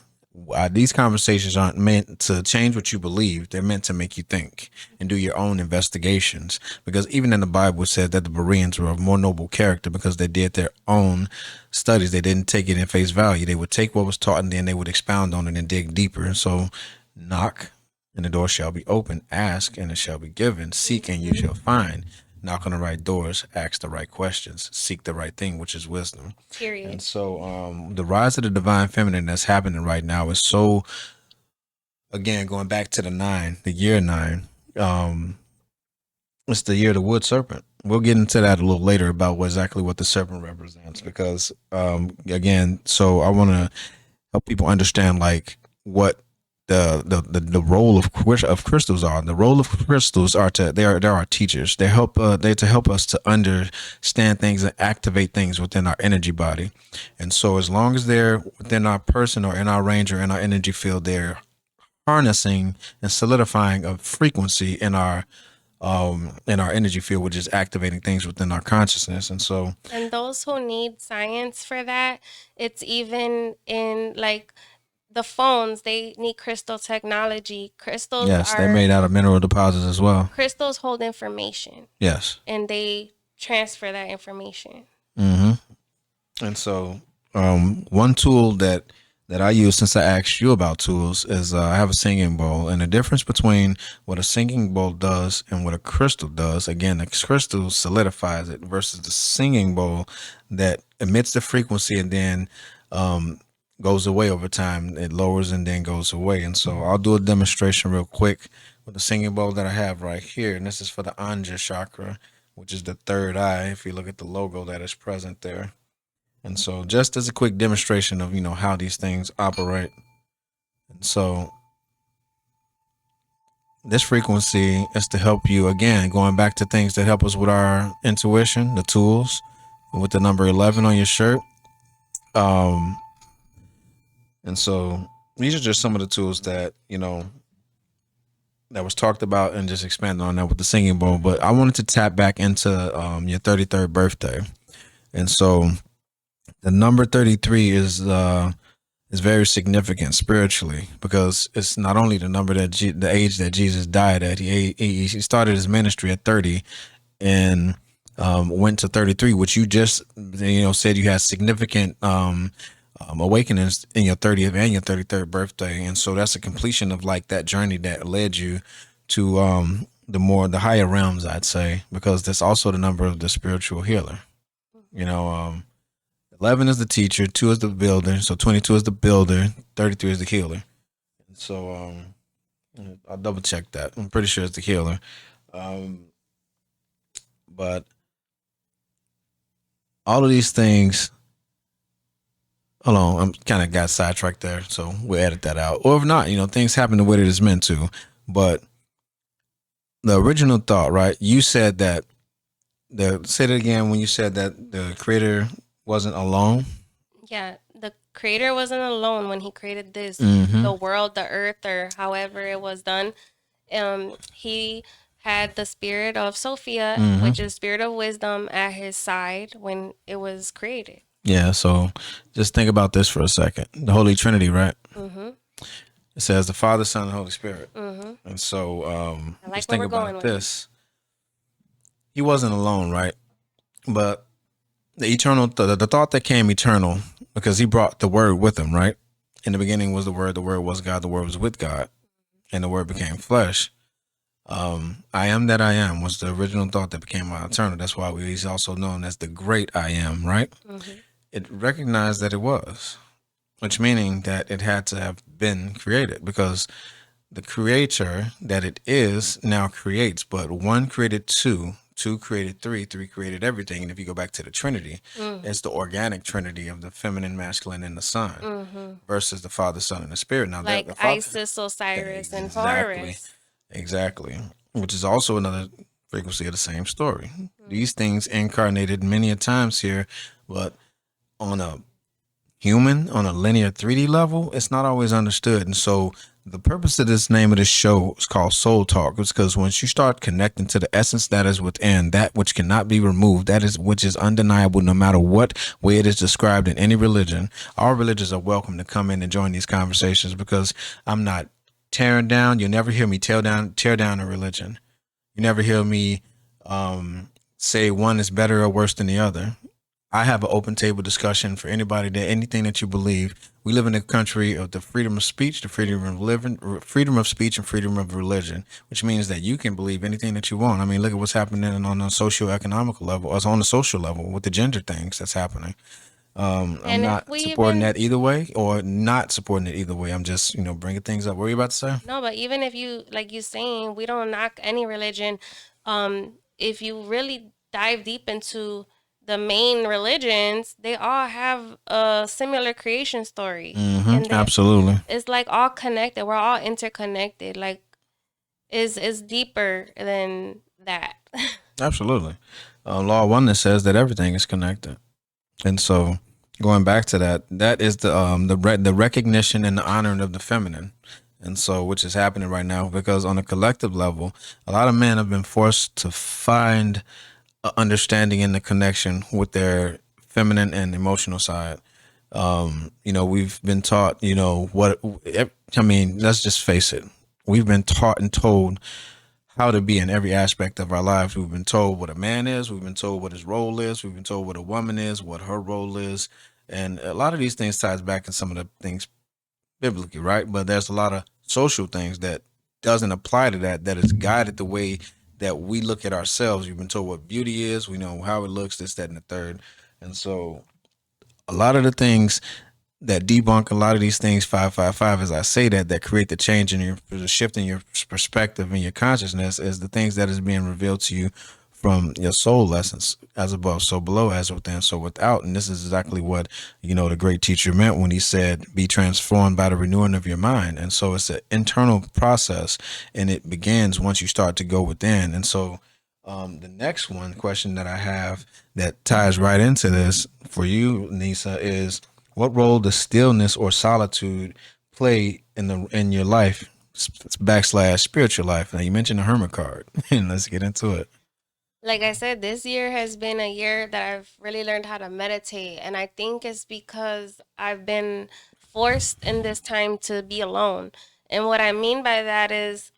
These conversations aren't meant to change what you believe. They're meant to make you think and do your own investigations. Because even in the Bible, it said that the Bereans were of more noble character because they did their own studies. They didn't take it in face value. They would take what was taught, and then they would expound on it and dig deeper. And so, knock, and the door shall be open. Ask, and it shall be given. Seek, and you shall find. Knock on the right doors, ask the right questions, seek the right thing, which is wisdom. Period. And so the rise of the divine feminine that's happening right now is so, again, going back to the year 9, it's the year of the wood serpent. We'll get into that a little later about exactly what the serpent represents, because again, so I want to help people understand like what the role of crystals are. The role of crystals are to they are teachers. They to help us to understand things and activate things within our energy body. And so as long as they're within our person or in our range or in our energy field, they're harnessing and solidifying a frequency in our energy field, which is activating things within our consciousness. And so And those who need science for that, it's even in like the phones, they need crystal technology. yes, they're made out of mineral deposits as well. Crystals hold information Yes. and they transfer that information. Mm-hmm. And so, one tool that I use since I asked you about tools is I have a singing bowl, and the difference between what a singing bowl does and what a crystal does. Again, the crystal solidifies it versus the singing bowl that emits the frequency and then um, goes away over time. It lowers and then goes away. And so, I'll do a demonstration real quick with the singing bowl that I have right here, and this is for the Anja chakra, which is the third eye. If you look at the logo that is present there. And so, just as a quick demonstration of how these things operate. And so, this frequency is to help you again, going back to things that help us with our intuition, the tools, with the number 11 on your shirt. Um, and so, these are just some of the tools that that was talked about and just expanded on that with the singing bowl. But I wanted to tap back into your 33rd birthday, and so the number 33 is very significant spiritually because it's not only the number that the age that Jesus died at. He started his ministry at 30 and went to 33, which you just said you had significant awakenings in your 30th and your 33rd birthday, and so that's a completion of like that journey that led you to the higher realms, I'd say, because that's also the number of the spiritual healer. You know, 11 is the teacher, 2 is the builder, so 22 is the builder, 33 is the healer. So I'll double check that. I'm pretty sure it's the healer. But all of these things, hold on, I'm kind of got sidetracked there, so we'll edit that out. Or if not, things happen the way that it's meant to. But the original thought, right? You said that say it again when you said that the creator wasn't alone. Yeah, the creator wasn't alone when he created this, Mm-hmm. the world, the earth, or however it was done. He had the spirit of Sophia, Mm-hmm. which is spirit of wisdom, at his side when it was created. Yeah, so just think about this for a second. The Holy Trinity, right? Mm-hmm. It says the Father, Son, and Holy Spirit. Mm-hmm. And so I like just where think we're going about with this. He wasn't alone, right? But the eternal, the thought that came eternal, because he brought the word with him, right? In the beginning was the word was God, the word was with God, and the word became flesh. I am that I am was the original thought that became eternal. That's why he's also known as the great I am, right? Mm-hmm. It recognized that it was, which meaning that it had to have been created because the creator that it is now creates, but one created two, two created three, three created everything. And if you go back to the Trinity, it's the organic Trinity of the feminine, masculine, and the Son versus the Father, Son, and the Spirit. Now Like that the Father, Isis, Osiris, and exactly, Horus. exactly, which is also another frequency of the same story. These things incarnated many a times here, but on a on a linear 3D level, it's not always understood. And so the purpose of this name of this show is called Soul Talk. It's because once you start connecting to the essence that is within, that which cannot be removed, that is which is undeniable no matter what way it is described in any religion, all religions are welcome to come in and join these conversations because I'm not tearing down. You'll never hear me tear down a religion. You never hear me say one is better or worse than the other. I have an open table discussion for anybody that anything that you believe. We live in a country of the freedom of speech, the freedom of living, freedom of speech, and freedom of religion, which means that you can believe anything that you want. I mean, look at what's happening on a socio-economical level, as on the social level with the gender things that's happening. I'm not supporting that either way, or not supporting it either way. I'm just, bringing things up. What were you about to say? No, but even if you, like you saying, we don't knock any religion. If you really dive deep into the main religions, they all have a similar creation story, and Absolutely. it's like all connected. We're all interconnected. Like is deeper than that. Absolutely. Law of oneness says that everything is connected. And so, going back to that, that is the recognition and the honoring of the feminine, and so which is happening right now because on a collective level, a lot of men have been forced to find a understanding in the connection with their feminine and emotional side. We've been taught, I mean, let's just face it, we've been taught and told how to be in every aspect of our lives. We've been told what a man is. We've been told what his role is. We've been told what a woman is, what her role is. And a lot of these things ties back in some of the things biblically, right? But there's a lot of social things that doesn't apply to that, that is guided the way that we look at ourselves. We've been told what beauty is. We know how it looks, this, that, and the third. And so a lot of the things that debunk a lot of these things 555 as I say that create the change in your the shift in your perspective and your consciousness is the things that is being revealed to you from your soul lessons, as above so below, as within so without. And this is exactly what the great teacher meant when he said be transformed by the renewing of your mind. And so it's an internal process, and it begins once you start to go within. And so the next question that I have that ties right into this for you, Nissa, is what role does stillness or solitude play in your life / spiritual life? Now you mentioned the Hermit card, and let's get into it. Like I said, this year has been a year that I've really learned how to meditate, and I think it's because I've been forced in this time to be alone. And what I mean by that is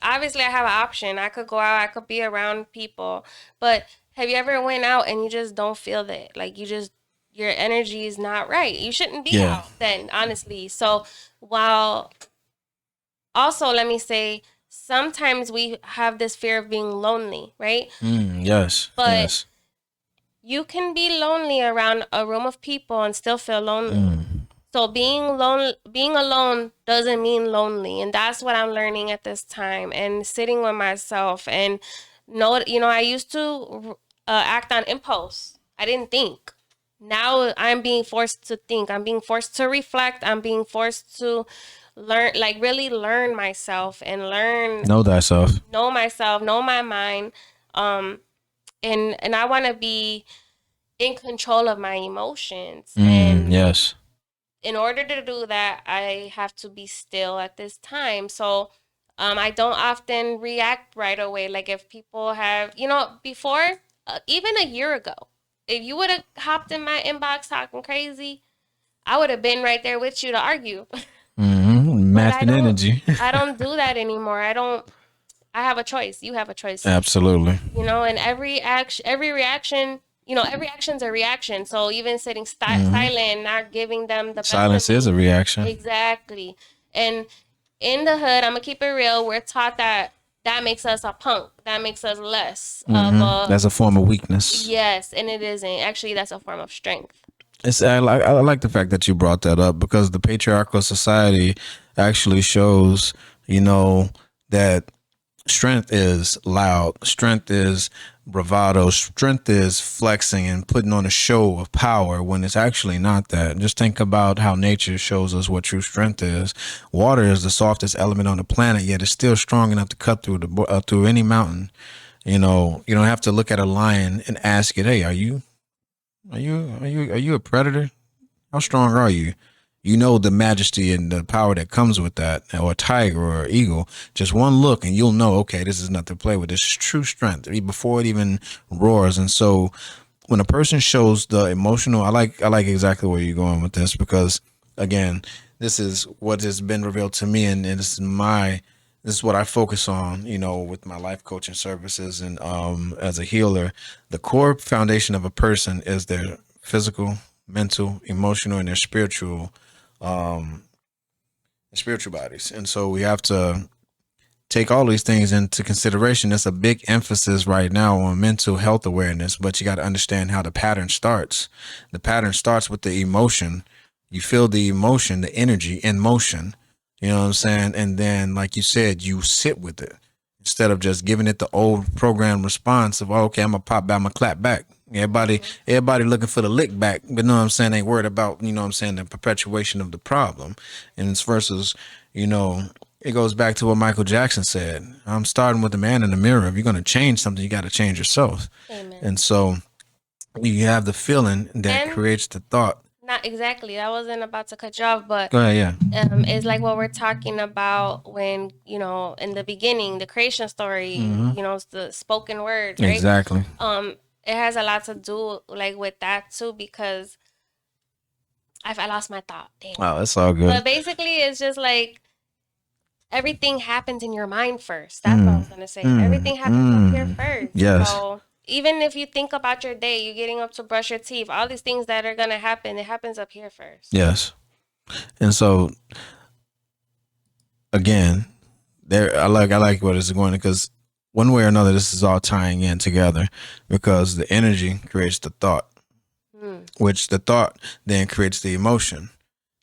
obviously I have an option. I could go out, I could be around people, but have you ever went out and you just don't feel that? Like your energy is not right. You shouldn't be Yeah. out then, honestly. So while also let me say sometimes we have this fear of being lonely, right? Yes. But Yes. you can be lonely around a room of people and still feel lonely. So being alone doesn't mean lonely, and that's what I'm learning at this time. And sitting with myself and I used to act on impulse. I didn't think. Now I'm being forced to think. I'm being forced to reflect. I'm being forced to learn, like really learn myself and Know thyself. know myself, know my mind. And I want to be in control of my emotions. And Yes. in order to do that, I have to be still at this time. So I don't often react right away. Like if people have, before, even a year ago, if you would have hopped in my inbox talking crazy, I would have been right there with you to argue. Math and energy. I don't do that anymore. I have a choice. You have a choice. Absolutely. And every reaction, every action's a reaction. So even sitting silent, not giving them the best Silence of is a me. reaction. Exactly. And in the hood, I'm gonna keep it real. We're taught that makes us a punk. That makes us less of a. That's a form of weakness. Yes, and it isn't. Actually, that's a form of strength. I like the fact that you brought that up because the patriarchal society actually shows, that strength is loud, strength is bravado, strength is flexing and putting on a show of power when it's actually not that. Just think about how nature shows us what true strength is. Water is the softest element on the planet, yet it's still strong enough to cut through any mountain. You don't have to look at a lion and ask it, "Hey, are you a predator? How strong are you?" You know the majesty and the power that comes with that, or a tiger or an eagle. Just one look and you'll know, okay, this is nothing to play with. This is true strength before it even roars. And so when a person shows the emotional, I like exactly where you're going with this, because again, this is what has been revealed to me, and this is what I focus on, with my life coaching services and as a healer. The core foundation of a person is their physical, mental, emotional, and their spiritual bodies. And so we have to take all these things into consideration. There's a big emphasis right now on mental health awareness, but you got to understand how the pattern starts. The pattern starts with the emotion. You feel the emotion, the energy in motion. You know what I'm saying? And then, like you said, you sit with it instead of just giving it the old program response of, oh, okay, I'm going to pop back, I'm going to clap back. Everybody looking for the lick back, but you know what I'm saying, ain't worried about, you know what I'm saying, the perpetuation of the problem. And it's versus, you know, it goes back to what Michael Jackson said. I'm starting with the man in the mirror. If you're gonna change something, you gotta change yourself. Amen. And so you have the feeling that And creates the thought. not exactly. I wasn't about to cut you off, but Go ahead, yeah. it's like what we're talking about when, you know, in the beginning, the creation story, you know, it's the spoken word, right? Exactly. It has a lot to do like with that too, because I lost my thought. Damn. Oh, that's all good. But basically, it's just like everything happens in your mind first. That's what I was gonna say. Everything happens up here first. Yes. So even if you think about your day, you getting up to brush your teeth, all these things that are gonna happen, it happens up here first. Yes. And so again, there I like what it's going, because one way or another this is all tying in together, because the energy creates the thought, which the thought then creates the emotion.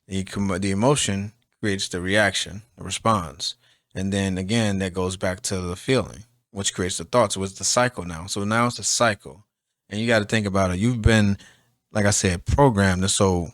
The emotion creates the reaction, the response. And then again, that goes back to the feeling, which creates the thought. So it's the cycle now. So now it's a cycle. And you got to think about it. You've been, like I said, programmed. So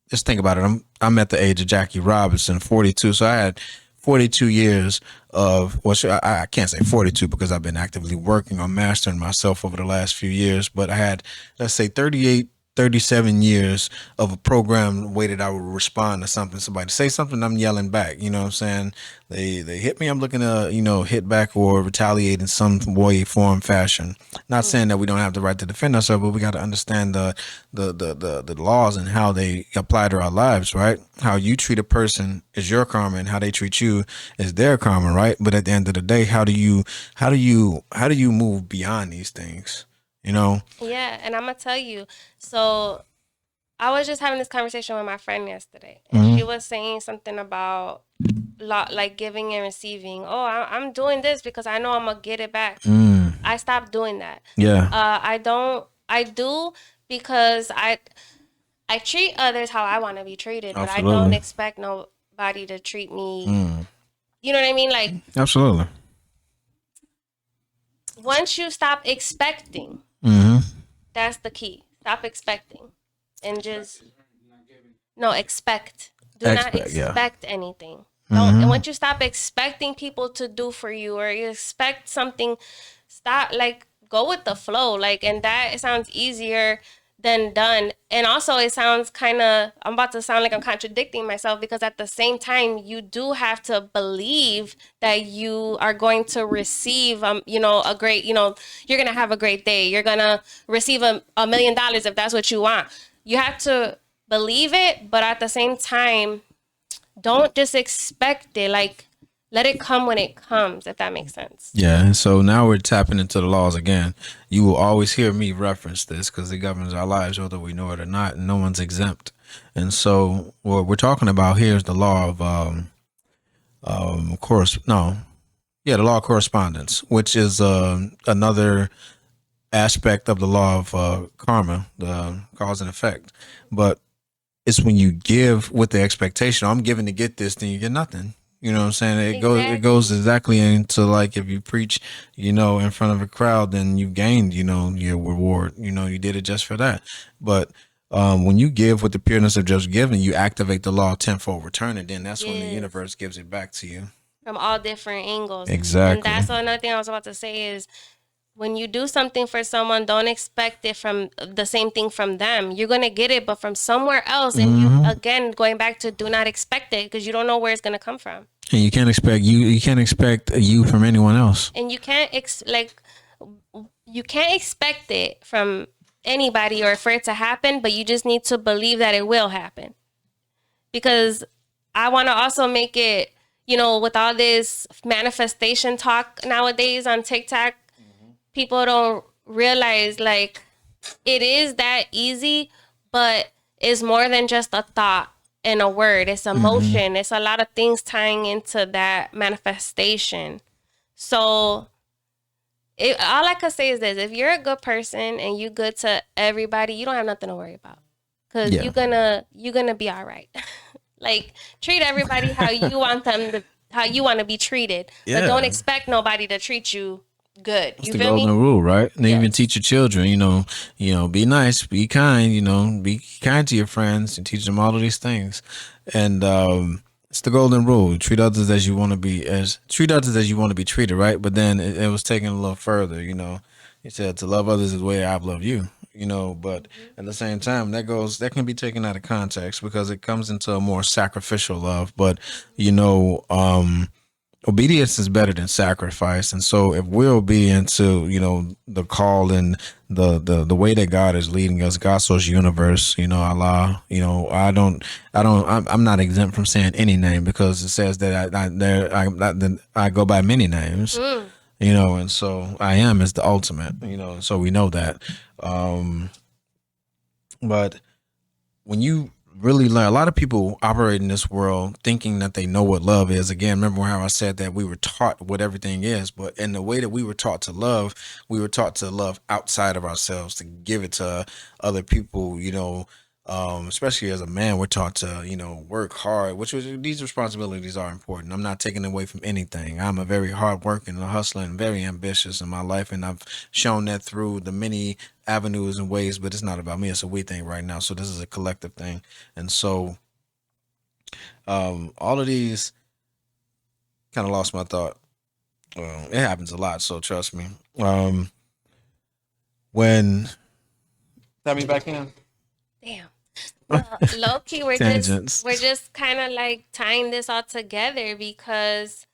just think about it. I'm at the age of Jackie Robinson, 42. So I had 42 years of, well, I can't say 42 because I've been actively working on mastering myself over the last few years, but I had, let's say, 38, 37 years of a program, way that I would respond to something. Somebody say something, I'm yelling back. You know what I'm saying? They hit me, I'm looking to, you know, hit back or retaliate in some way, form, fashion. Not saying that we don't have the right to defend ourselves, but we got to understand the laws and how they apply to our lives, right? How you treat a person is your karma, and how they treat you is their karma, right? But at the end of the day, how do you move beyond these things? You know? Yeah, and I'm gonna tell you. So I was just having this conversation with my friend yesterday, and she was saying something about like giving and receiving. Oh, I'm doing this because I know I'm gonna get it back. I stopped doing that. Yeah. I don't. I do because I treat others how I want to be treated, but I don't Absolutely. expect nobody to treat me. You know what I mean? Like, Absolutely. once you stop expecting, that's the key. Stop expecting and just expect. Do not expect anything. Don't. And once you stop expecting people to do for you, or you expect something, stop. Like, go with the flow. Like, and that, it sounds easier than done. And also, it sounds kind of, I'm about to sound like I'm contradicting myself, because at the same time, you do have to believe that you are going to receive, you know, a great, you know, you're going to have a great day. You're going to receive $1 million if that's what you want. You have to believe it, but at the same time, don't just expect it. Like, let it come when it comes, if that makes sense. Yeah, and so now we're tapping into the laws again. You will always hear me reference this because it governs our lives, whether we know it or not, and no one's exempt. And so what we're talking about here is the law of the law of correspondence, which is another aspect of the law of karma, the cause and effect. But it's when you give with the expectation, I'm giving to get this, then you get nothing. You know what I'm saying? It goes exactly into, like, if you preach, you know, in front of a crowd, then you gained, you know, your reward. You know, you did it just for that. But when you give with the pureness of just giving, you activate the law of tenfold return, and then that's when the universe gives it back to you from all different angles. Exactly. And that's another thing I was about to say is, when you do something for someone, don't expect it from the same thing from them. You're going to get it, but from somewhere else. And you, again, going back to do not expect it, because you don't know where it's going to come from. And you can't expect you from anyone else. And you can't you can't expect it from anybody or for it to happen, but you just need to believe that it will happen. Because I want to also make it, you know, with all this manifestation talk nowadays on TikTok, people don't realize, like, it is that easy, but it's more than just a thought and a word. It's emotion. It's a lot of things tying into that manifestation. So all I could say is this: if you're a good person and you good to everybody, you don't have nothing to worry about, because you're gonna be all right. Like, treat everybody how you want them to, how you want to be treated, but don't expect nobody to treat you good. It's You the feel me? golden rule, right? And they even Yes. teach your children, be nice, be kind, be kind to your friends and teach them all of these things. And it's the golden rule. Treat others as you want to be treated, right? But then it was taken a little further, He said to love others is the way I've loved you, but Mhm. at the same time that can be taken out of context because it comes into a more sacrificial love. But you know, obedience is better than sacrifice, and so if we're obedient to the call and the way that God is leading us, God's universe, Allah, I'm not exempt from saying any name because it says that I go by many names, Mm. and so I am is the ultimate, so we know that. But when you really learn, a lot of people operate in this world thinking that they know what love is. Again, remember how I said that we were taught what everything is, but in the way that we were taught to love, we were taught to love outside of ourselves, to give it to other people, especially as a man, we're taught to, work hard, these responsibilities are important. I'm not taking away from anything. I'm a very hard working, a hustler, and very ambitious in my life. And I've shown that through the many avenues and ways, but it's not about me. It's a we thing right now. So this is a collective thing. And so all of these kind of lost my thought. It happens a lot. So trust me. When Tap me back in. Damn. Well, low key, Tangents. we're just kind of like tying this all together because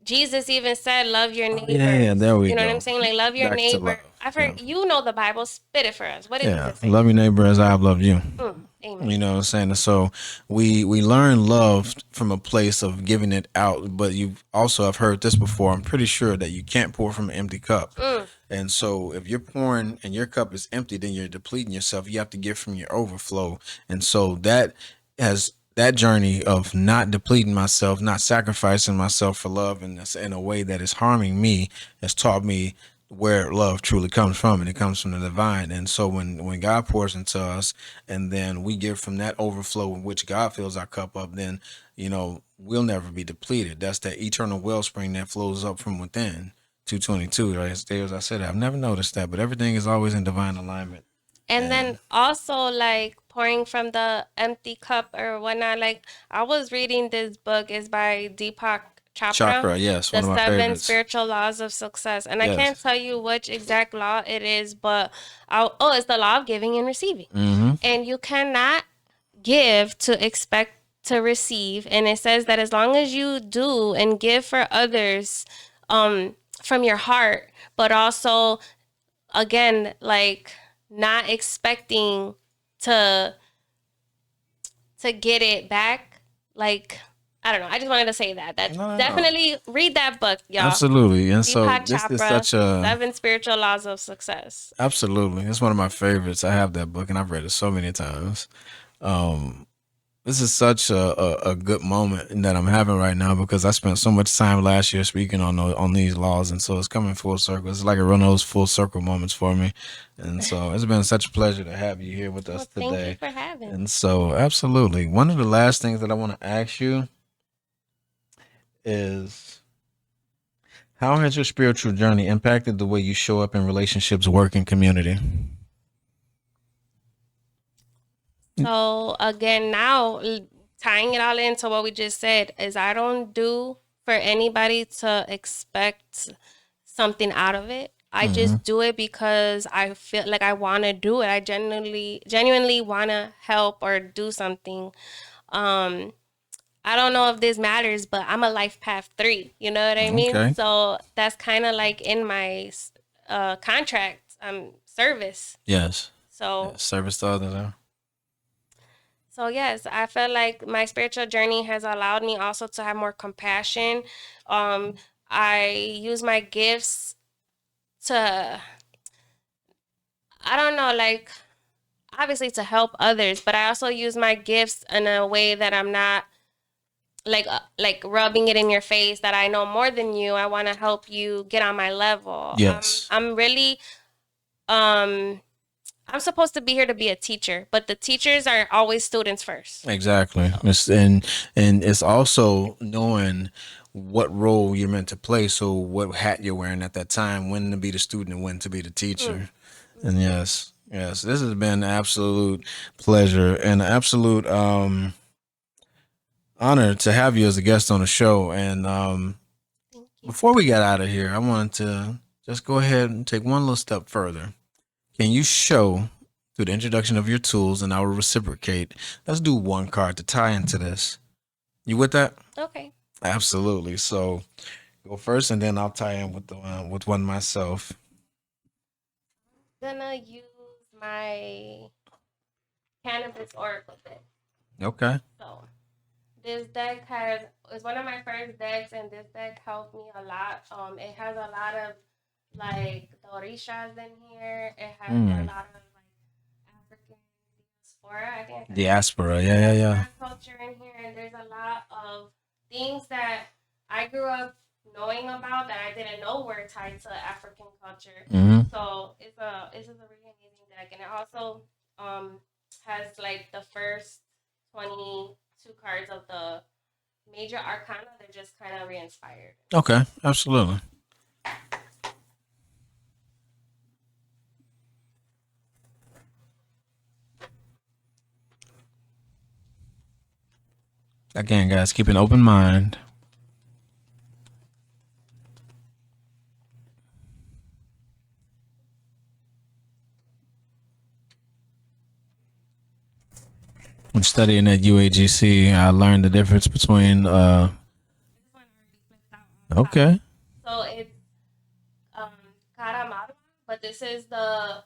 Jesus even said, "Love your Oh, yeah, neighbors." there we You know what I'm go. saying? Like, love your Back to love. neighbor. I've Yeah. heard you know the Bible. Spit it for us. What did Yeah. Jesus say? Love your neighbor as I've loved you. Amen. You know what I'm saying? So we learn love from a place of giving it out, but you also have heard this before. I'm pretty sure that you can't pour from an empty cup. Mm. And so if you're pouring and your cup is empty, then you're depleting yourself. You have to give from your overflow. And so that journey of not depleting myself, not sacrificing myself for love in a way that is harming me has taught me where love truly comes from, and it comes from the divine. And so when God pours into us and then we give from that overflow in which God fills our cup up, then we'll never be depleted. That's that eternal wellspring that flows up from within. 222, right? As I said, I've never noticed that, but everything is always in divine alignment. And then also like pouring from the empty cup or whatnot. Like I was reading this book is by Deepak Chopra, Chakra, yes, The one of my Seven favorites. Spiritual Laws of Success. And I can't Yes. tell you which exact law it is, but it's the law of giving and receiving. Mm-hmm. And you cannot give to expect to receive. And it says that as long as you do and give for others from your heart, but also again, like not expecting to get it back. Like I don't know. I just wanted to say that. No. Definitely read that book, y'all. Absolutely. And so Deepak this is Chopra, such a Seven Spiritual Laws of Success. absolutely. It's one of my favorites. I have that book and I've read it so many times. Um, this is such a good moment that I'm having right now because I spent so much time last year speaking on these laws, and so it's coming full circle. It's like one of those full circle moments for me, and so it's been such a pleasure to have you here with us Thank you today. for having me. And so, absolutely, one of the last things that I want to ask you is, how has your spiritual journey impacted the way you show up in relationships, work, and community? So again, now tying it all into what we just said is I don't do for anybody to expect something out of it. I just do it because I feel like I want to do it. I genuinely want to help or do something. Um, I don't know if this matters, but I'm a life path 3. You know what I mean? Okay. So that's kind of like in my contract, service. Yes. So Yes. Service to others. Huh? So yes, I feel like my spiritual journey has allowed me also to have more compassion. Um, I use my gifts to, I don't know, like obviously to help others, but I also use my gifts in a way that I'm not like rubbing it in your face that I know more than you. I want to help you get on my level. Yes. I'm really um I'm supposed to be here to be a teacher, but the teachers are always students first. Exactly. And it's also knowing what role you're meant to play. So what hat you're wearing at that time, when to be the student and when to be the Mm. teacher. And yes, yes, this has been an absolute pleasure and an absolute honor to have you as a guest on the show. And Thank you. before we get out of here, I wanted to just go ahead and take one little step further. Can you show through the introduction of your tools, and I will reciprocate? Let's do one card to tie into this. You with that? Okay. Absolutely. So go first, and then I'll tie in with one myself. Gonna use my cannabis oracle deck. Okay. So this deck has is one of my first decks, and this deck helped me a lot. It has a lot of like the orishas in here. It has a Mm. lot of like African diaspora. I think I said Diaspora. Yeah, yeah, yeah. diaspora culture in here, and there's a lot of things that I grew up knowing about that I didn't know were tied to African culture. Mm-hmm. So this is a really amazing deck, and it also um has like the first 22 cards of the major arcana. They're just kind of re-inspired. Okay. Absolutely. Again, guys, keep an open mind. When studying at UAGC, I learned the difference between. This one already flipped out on top. Okay. So it's um Karamarwa, but this is the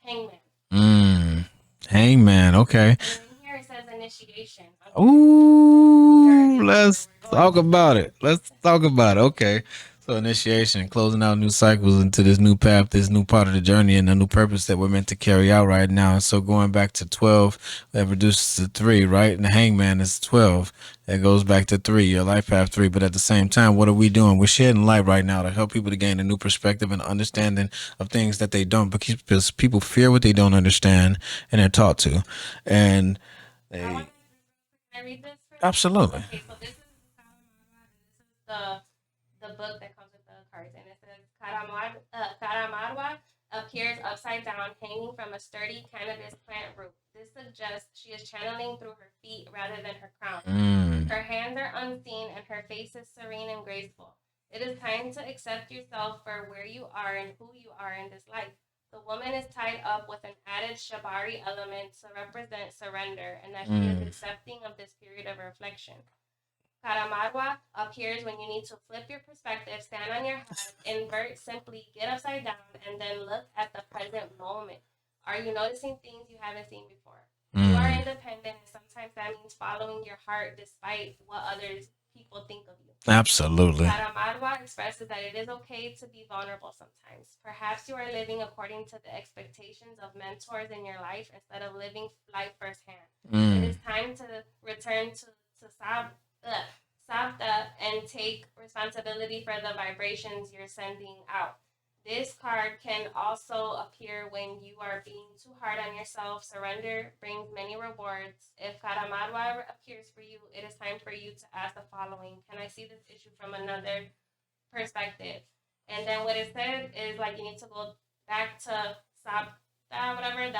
hangman. Mm. Hangman. Okay. And then in here it says initiation. Ooh, let's talk about it. Let's talk about it. Okay. So initiation, closing out new cycles into this new path, this new part of the journey, and the new purpose that we're meant to carry out right now. So going back to 12, that reduces to 3, right? And the hangman is 12. That goes back to 3, your life path 3. But at the same time, what are we doing? We're shedding light right now to help people to gain a new perspective and understanding of things that they don't, because people fear what they don't understand and they're taught to. And they Can I read this for you? absolutely. Okay, so this is the book that comes with the cards, and it says Karamarwa appears upside down, hanging from a sturdy cannabis plant root. This suggests she is channeling through her feet rather than her crown. Mm. Her hands are unseen, and her face is serene and graceful. It is time to accept yourself for where you are and who you are in this life. The woman is tied up with an added Shabari element to represent surrender, and that she is accepting of this period of reflection. Karamarwa appears when you need to flip your perspective, stand on your head, invert, simply get upside down, and then look at the present moment. Are you noticing things you haven't seen before? You are independent, and sometimes that means following your heart despite what others people think of you. Absolutely. Karamarwa expresses that it is okay to be vulnerable sometimes. Perhaps you are living according to the expectations of mentors in your life instead of living life firsthand. It is time to return to Sabda and take responsibility for the vibrations you're sending out. This card can also appear when you are being too hard on yourself. Surrender brings many rewards. If Karamarwa appears for you, it is time for you to ask the following: can I see this issue from another perspective? And then what it said is like you need to go back to Sabda, whatever.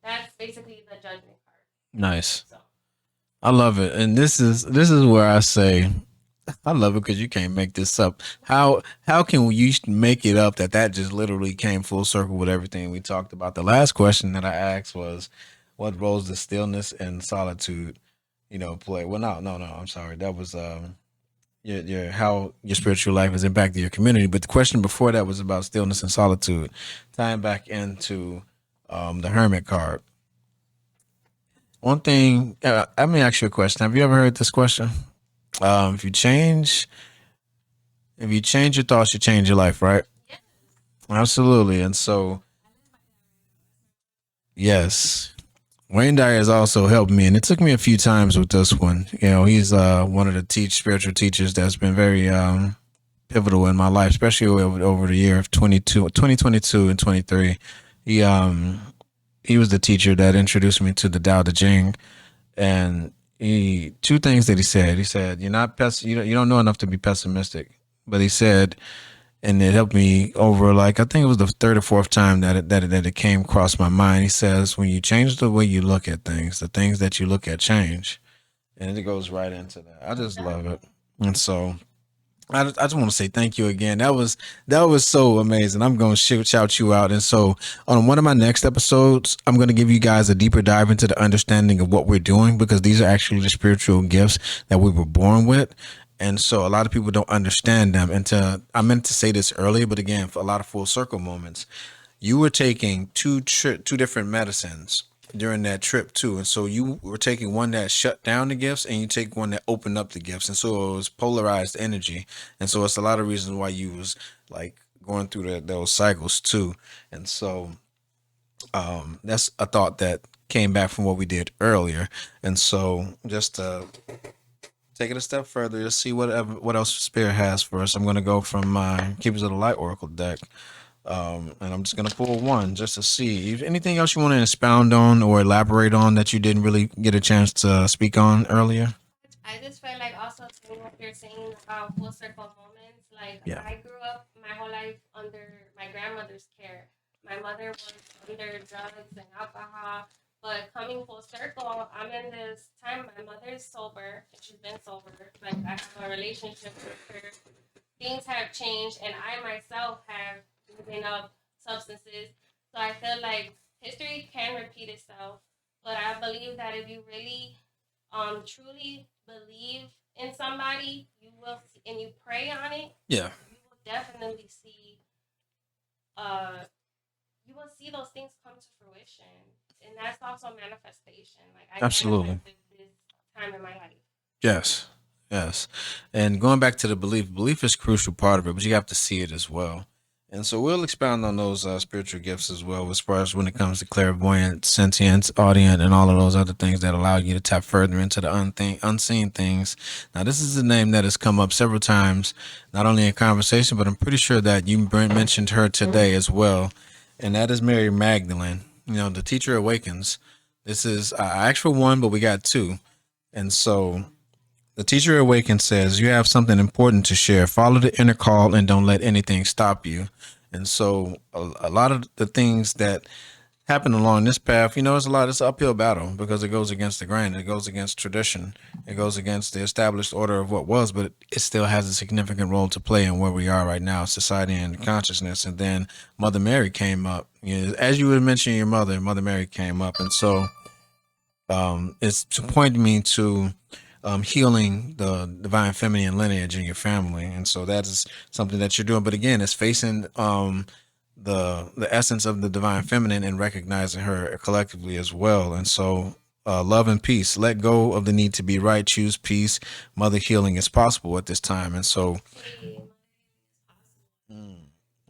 That's basically the judgment card. Nice. So I love it. And this is where I say I love it because you can't make this up. How can you make it up that just literally came full circle with everything we talked about? The last question that I asked was, what roles does stillness and solitude, play? Well, no. I'm sorry. That was your how your spiritual life has impacted your community. But the question before that was about stillness and solitude, tying back into the hermit card. One thing, let me ask you a question. Have you ever heard this question? Um, if you change, if you change your thoughts, you change your life, right? yes, Absolutely. And so, yes, Wayne Dyer has also helped me, and it took me a few times with this one. He's one of the spiritual teachers that's been very pivotal in my life, especially over the year of 2022 and 23. He um he was the teacher that introduced me to the Tao Te Ching, and he two things that he said. He said, "You're not you don't know enough to be pessimistic." But he said, and it helped me over, like I think it was the third or fourth time that it came across my mind. He says, "When you change the way you look at things, the things that you look at change," and it goes right into that. I just love it, and so I just want to say thank you again. That was so amazing. I'm going to shout you out. And so on one of my next episodes, I'm going to give you guys a deeper dive into the understanding of what we're doing, because these are actually the spiritual gifts that we were born with. And so a lot of people don't understand them. And I meant to say this earlier, but again, for a lot of full circle moments, you were taking two different medicines during that trip too, and so you were taking one that shut down the gifts, and you take one that opened up the gifts, and so it was polarized energy, and so it's a lot of reasons why you was like going through those cycles too, and so that's a thought that came back from what we did earlier, and so just to take it a step further, let's see what else Spirit has for us. I'm going to go from my Keepers of the Light Oracle deck. And I'm just gonna pull one just to see if anything else you want to expound on or elaborate on that you didn't really get a chance to speak on earlier. I just felt like also saying what you're saying about full circle moments. Like Yeah. I grew up my whole life under my grandmother's care. My mother was under drugs and alcohol. But coming full circle, I'm in this time. My mother's sober and she's been sober. Like I have a relationship with her. Things have changed, and I myself have given up substances. So I feel like history can repeat itself. But I believe that if you really truly believe in somebody, you will see, and you pray on it, Yeah. you will definitely see uh you will see those things come to fruition. And that's also manifestation. Like I Absolutely. manifested this time in my life. Yes. Yes. And going back to the belief is a crucial part of it, but you have to see it as well. And so we'll expound on those spiritual gifts as well, as far as when it comes to clairvoyant, sentient, audient, and all of those other things that allow you to tap further into the unseen things. Now, this is a name that has come up several times, not only in conversation, but I'm pretty sure that you mentioned her today as well. And that is Mary Magdalene. You know, the teacher awakens. This is I asked for one, but we got two. And so the teacher awakens says, "You have something important to share. Follow the inner call and don't let anything stop you." And so, a lot of the things that happen along this path, it's an uphill battle because it goes against the grain, it goes against tradition, it goes against the established order of what was, but it still has a significant role to play in where we are right now, society and consciousness. And then Mother Mary came up. As you were mentioning your mother, Mother Mary came up. And so, it's to point me to healing the divine feminine lineage in your family, and so that is something that you're doing. But again, it's facing the essence of the divine feminine and recognizing her collectively as well. And so, love and peace. Let go of the need to be right. Choose peace. Mother healing is possible at this time, and so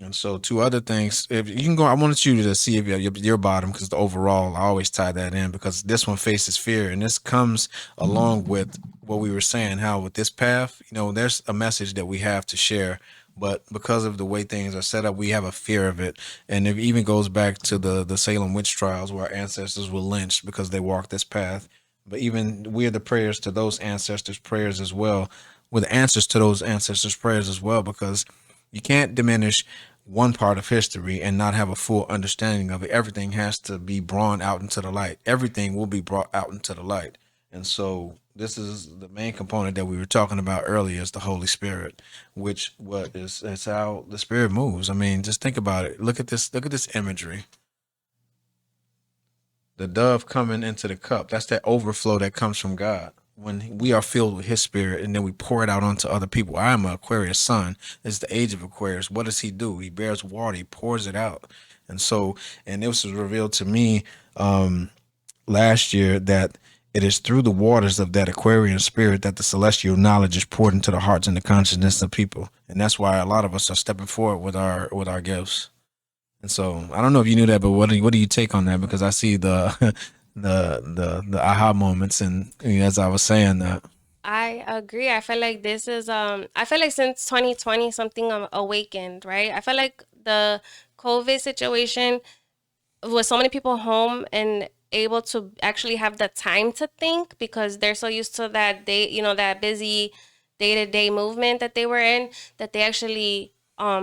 and so, two other things. If you can go, I wanted you to see if your bottom, because the overall, I always tie that in because this one faces fear, and this comes along with what we were saying. How with this path, there's a message that we have to share, but because of the way things are set up, we have a fear of it, and it even goes back to the Salem witch trials where our ancestors were lynched because they walked this path. But even we're the prayers to those ancestors' prayers as well. With answers to those ancestors' prayers as well, because you can't diminish one part of history and not have a full understanding of it. Everything has to be brought out into the light. Everything will be brought out into the light. And so this is the main component that we were talking about earlier is the Holy Spirit, which what is how the Spirit moves. I mean, just think about it. Look at this imagery. The dove coming into the cup. That's that overflow that comes from God. When we are filled with his spirit and then we pour it out onto other people. I am an Aquarius sun. It's the age of Aquarius. What does he do? He bears water. He pours it out. And so, and this was revealed to me last year that it is through the waters of that Aquarian spirit that the celestial knowledge is poured into the hearts and the consciousness of people. And that's why a lot of us are stepping forward with our gifts. And so I don't know if you knew that, but what do you take on that? Because I see the the aha moments, and as I was saying that. I agree. I feel like this is I feel like since 2020 something awakened, right? I feel like the COVID situation with so many people home and able to actually have the time to think because they're so used to that day, that busy day-to-day movement that they were in, that they actually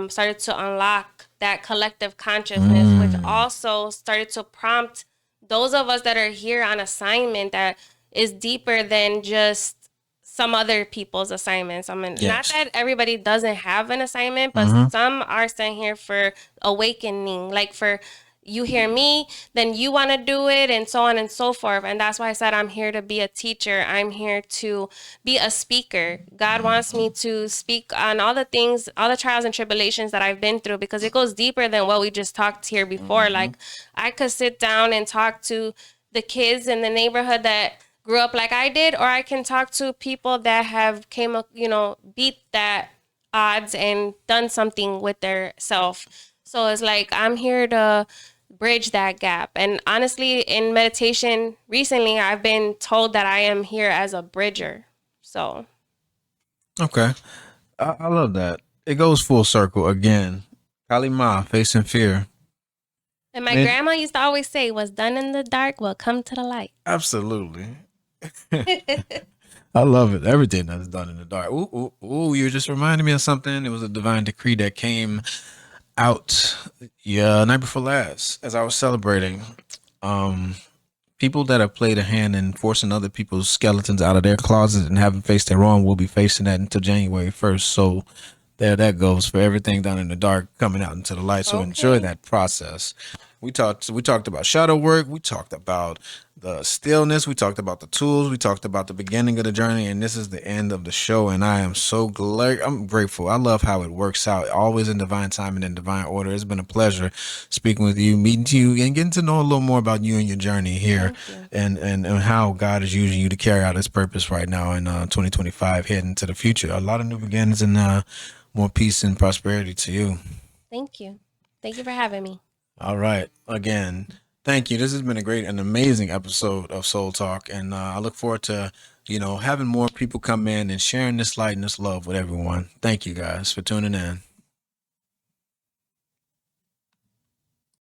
started to unlock that collective consciousness, which also started to prompt those of us that are here on assignment that is deeper than just some other people's assignments. I mean, not Yes. that everybody doesn't have an assignment, but some are sent here for awakening. Like for you hear me, then you want to do it, and so on and so forth. And that's why I said I'm here to be a teacher. I'm here to be a speaker. God wants me to speak on all the things, all the trials and tribulations that I've been through, because it goes deeper than what we just talked here before. Like I could sit down and talk to the kids in the neighborhood that grew up like I did, or I can talk to people that have beat that odds and done something with their self. So it's like I'm here to bridge that gap. And honestly, in meditation recently, I've been told that I am here as a bridger. So Okay. I love that. It goes full circle again. Kalima, facing fear. and my And grandma used to always say, what's done in the dark will come to the light. absolutely. I love it. Everything that's done in the dark. Ooh, ooh, ooh, you just reminded me of something. It was a divine decree that came out, yeah, night before last as I was celebrating. Um, People that have played a hand in forcing other people's skeletons out of their closets and haven't faced their own will be facing that until January 1st. So there that goes for everything done in the dark coming out into the light. So enjoy Okay. that process. We talked about shadow work, we talked about the stillness, we talked about the tools, we talked about the beginning of the journey, and this is the end of the show. And I am so glad, I'm grateful. I love how it works out, always in divine time and in divine order. It's been a pleasure speaking with you, meeting you, and getting to know a little more about you and your journey here, Thank you. and how God is using you to carry out His purpose right now in 2025, heading into the future. A lot of new beginnings and more peace and prosperity to you. Thank you. Thank you for having me. All right. Again, thank you. This has been a great and amazing episode of Soul Talk. And I look forward to, having more people come in and sharing this light and this love with everyone. Thank you guys for tuning in.